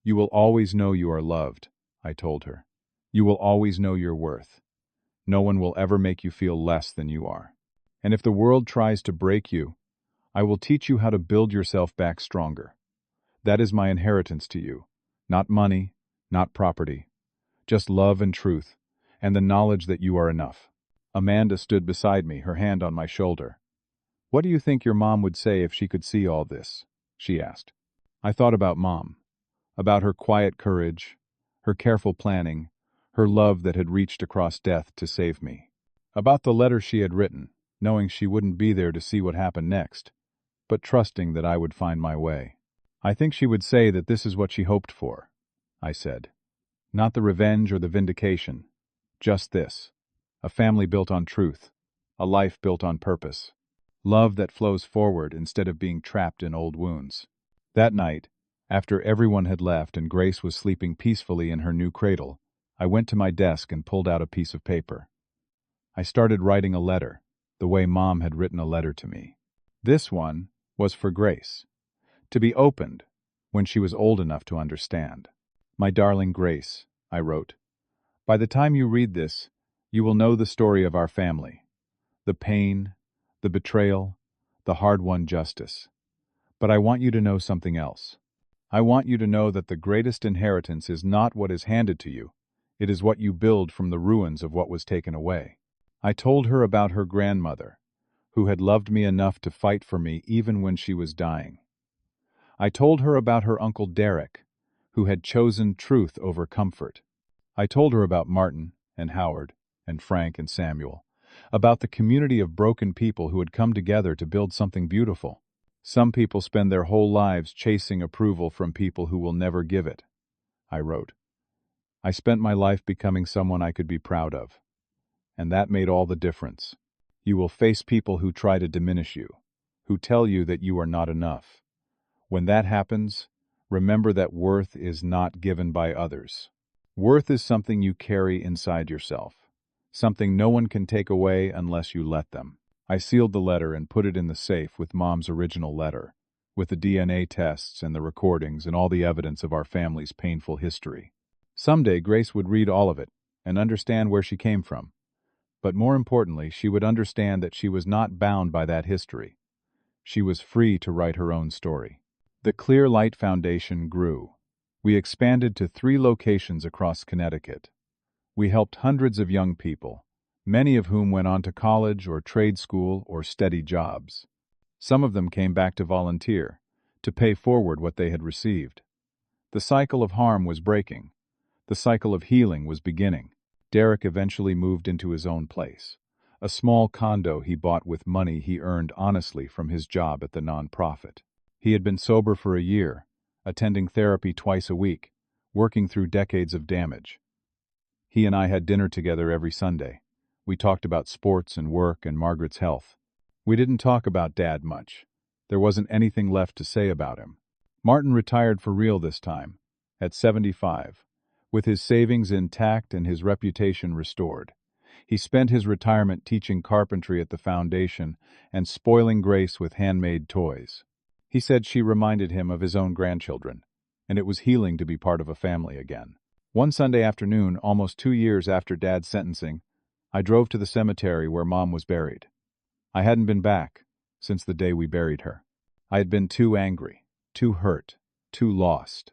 You will always know you are loved, I told her. You will always know your worth. No one will ever make you feel less than you are. And if the world tries to break you, I will teach you how to build yourself back stronger. That is my inheritance to you. Not money, not property. Just love and truth, and the knowledge that you are enough. Amanda stood beside me, her hand on my shoulder. What do you think your mom would say if she could see all this? She asked. I thought about Mom, about her quiet courage, her careful planning, her love that had reached across death to save me. About the letter she had written, knowing she wouldn't be there to see what happened next, but trusting that I would find my way. I think she would say that this is what she hoped for, I said. Not the revenge or the vindication, just this. A family built on truth, a life built on purpose. Love that flows forward instead of being trapped in old wounds. That night, after everyone had left and Grace was sleeping peacefully in her new cradle, I went to my desk and pulled out a piece of paper. I started writing a letter, the way Mom had written a letter to me. This one was for Grace, to be opened when she was old enough to understand. My darling Grace, I wrote, by the time you read this, you will know the story of our family. The pain, the betrayal, the hard-won justice. But I want you to know something else. I want you to know that the greatest inheritance is not what is handed to you. It is what you build from the ruins of what was taken away. I told her about her grandmother, who had loved me enough to fight for me even when she was dying. I told her about her Uncle Derek, who had chosen truth over comfort. I told her about Martin and Howard and Frank and Samuel, about the community of broken people who had come together to build something beautiful. Some people spend their whole lives chasing approval from people who will never give it, I wrote. I spent my life becoming someone I could be proud of. And that made all the difference. You will face people who try to diminish you, who tell you that you are not enough. When that happens, remember that worth is not given by others. Worth is something you carry inside yourself, something no one can take away unless you let them. I sealed the letter and put it in the safe with Mom's original letter, with the DNA tests and the recordings and all the evidence of our family's painful history. Someday Grace would read all of it and understand where she came from. But more importantly, she would understand that she was not bound by that history. She was free to write her own story. The Clear Light Foundation grew. We expanded to 3 locations across Connecticut. We helped hundreds of young people, many of whom went on to college or trade school or steady jobs. Some of them came back to volunteer, to pay forward what they had received. The cycle of harm was breaking. The cycle of healing was beginning. Derek eventually moved into his own place, a small condo he bought with money he earned honestly from his job at the nonprofit. He had been sober for a year, attending therapy twice a week, working through decades of damage. He and I had dinner together every Sunday. We talked about sports and work and Margaret's health. We didn't talk about Dad much. There wasn't anything left to say about him. Martin retired for real this time, at 75, with his savings intact and his reputation restored. He spent his retirement teaching carpentry at the foundation and spoiling Grace with handmade toys. He said she reminded him of his own grandchildren, and it was healing to be part of a family again. One Sunday afternoon, almost 2 years after Dad's sentencing, I drove to the cemetery where Mom was buried. I hadn't been back since the day we buried her. I had been too angry, too hurt, too lost.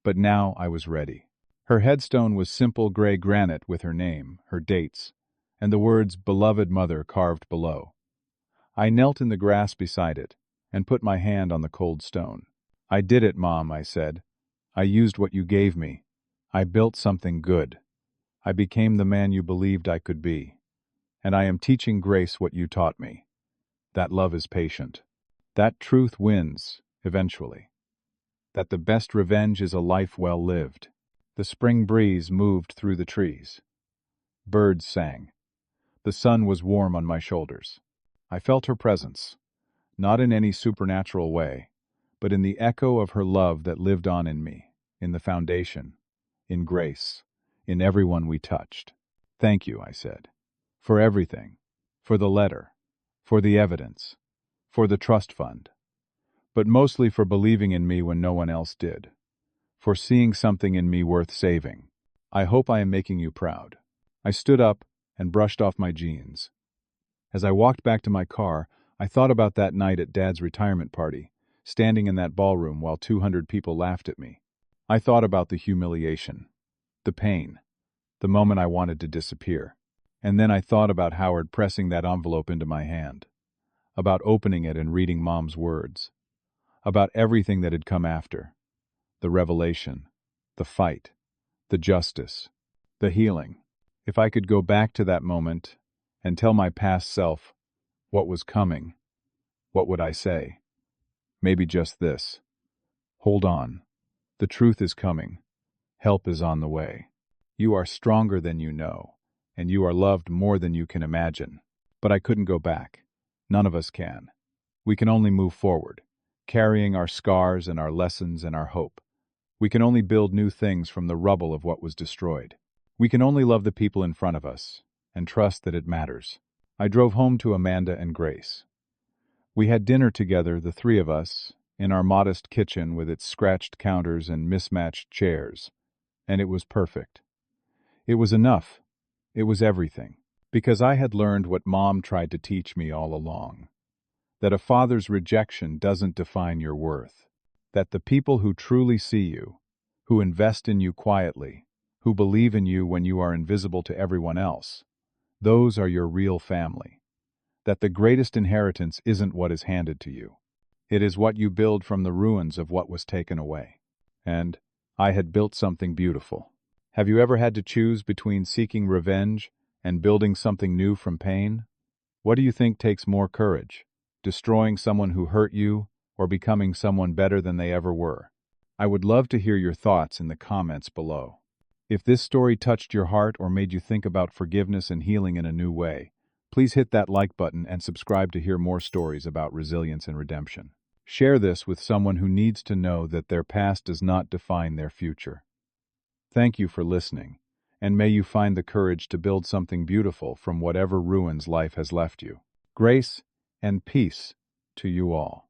But now I was ready. Her headstone was simple gray granite with her name, her dates, and the words "Beloved Mother" carved below. I knelt in the grass beside it and put my hand on the cold stone. I did it, Mom, I said. I used what you gave me. I built something good. I became the man you believed I could be. And I am teaching Grace what you taught me. That love is patient. That truth wins, eventually. That the best revenge is a life well lived. The spring breeze moved through the trees. Birds sang. The sun was warm on my shoulders. I felt her presence, not in any supernatural way, but in the echo of her love that lived on in me, in the foundation, in Grace, in everyone we touched. Thank you, I said, for everything, for the letter, for the evidence, for the trust fund, but mostly for believing in me when no one else did, for seeing something in me worth saving. I hope I am making you proud. I stood up and brushed off my jeans. As I walked back to my car, I thought about that night at Dad's retirement party, standing in that ballroom while 200 people laughed at me. I thought about the humiliation, the pain, the moment I wanted to disappear. And then I thought about Howard pressing that envelope into my hand, about opening it and reading Mom's words, about everything that had come after. The revelation, the fight, the justice, the healing. If I could go back to that moment and tell my past self what was coming, what would I say? Maybe just this. Hold on. The truth is coming. Help is on the way. You are stronger than you know, and you are loved more than you can imagine. But I couldn't go back. None of us can. We can only move forward, carrying our scars and our lessons and our hope. We can only build new things from the rubble of what was destroyed. We can only love the people in front of us and trust that it matters. I drove home to Amanda and Grace. We had dinner together, the three of us, in our modest kitchen with its scratched counters and mismatched chairs, and it was perfect. It was enough. It was everything. Because I had learned what Mom tried to teach me all along. That a father's rejection doesn't define your worth. That the people who truly see you, who invest in you quietly, who believe in you when you are invisible to everyone else, those are your real family. That the greatest inheritance isn't what is handed to you. It is what you build from the ruins of what was taken away. And I had built something beautiful. Have you ever had to choose between seeking revenge and building something new from pain? What do you think takes more courage? Destroying someone who hurt you or becoming someone better than they ever were? I would love to hear your thoughts in the comments below. If this story touched your heart or made you think about forgiveness and healing in a new way, please hit that like button and subscribe to hear more stories about resilience and redemption. Share this with someone who needs to know that their past does not define their future. Thank you for listening, and may you find the courage to build something beautiful from whatever ruins life has left you. Grace and peace to you all.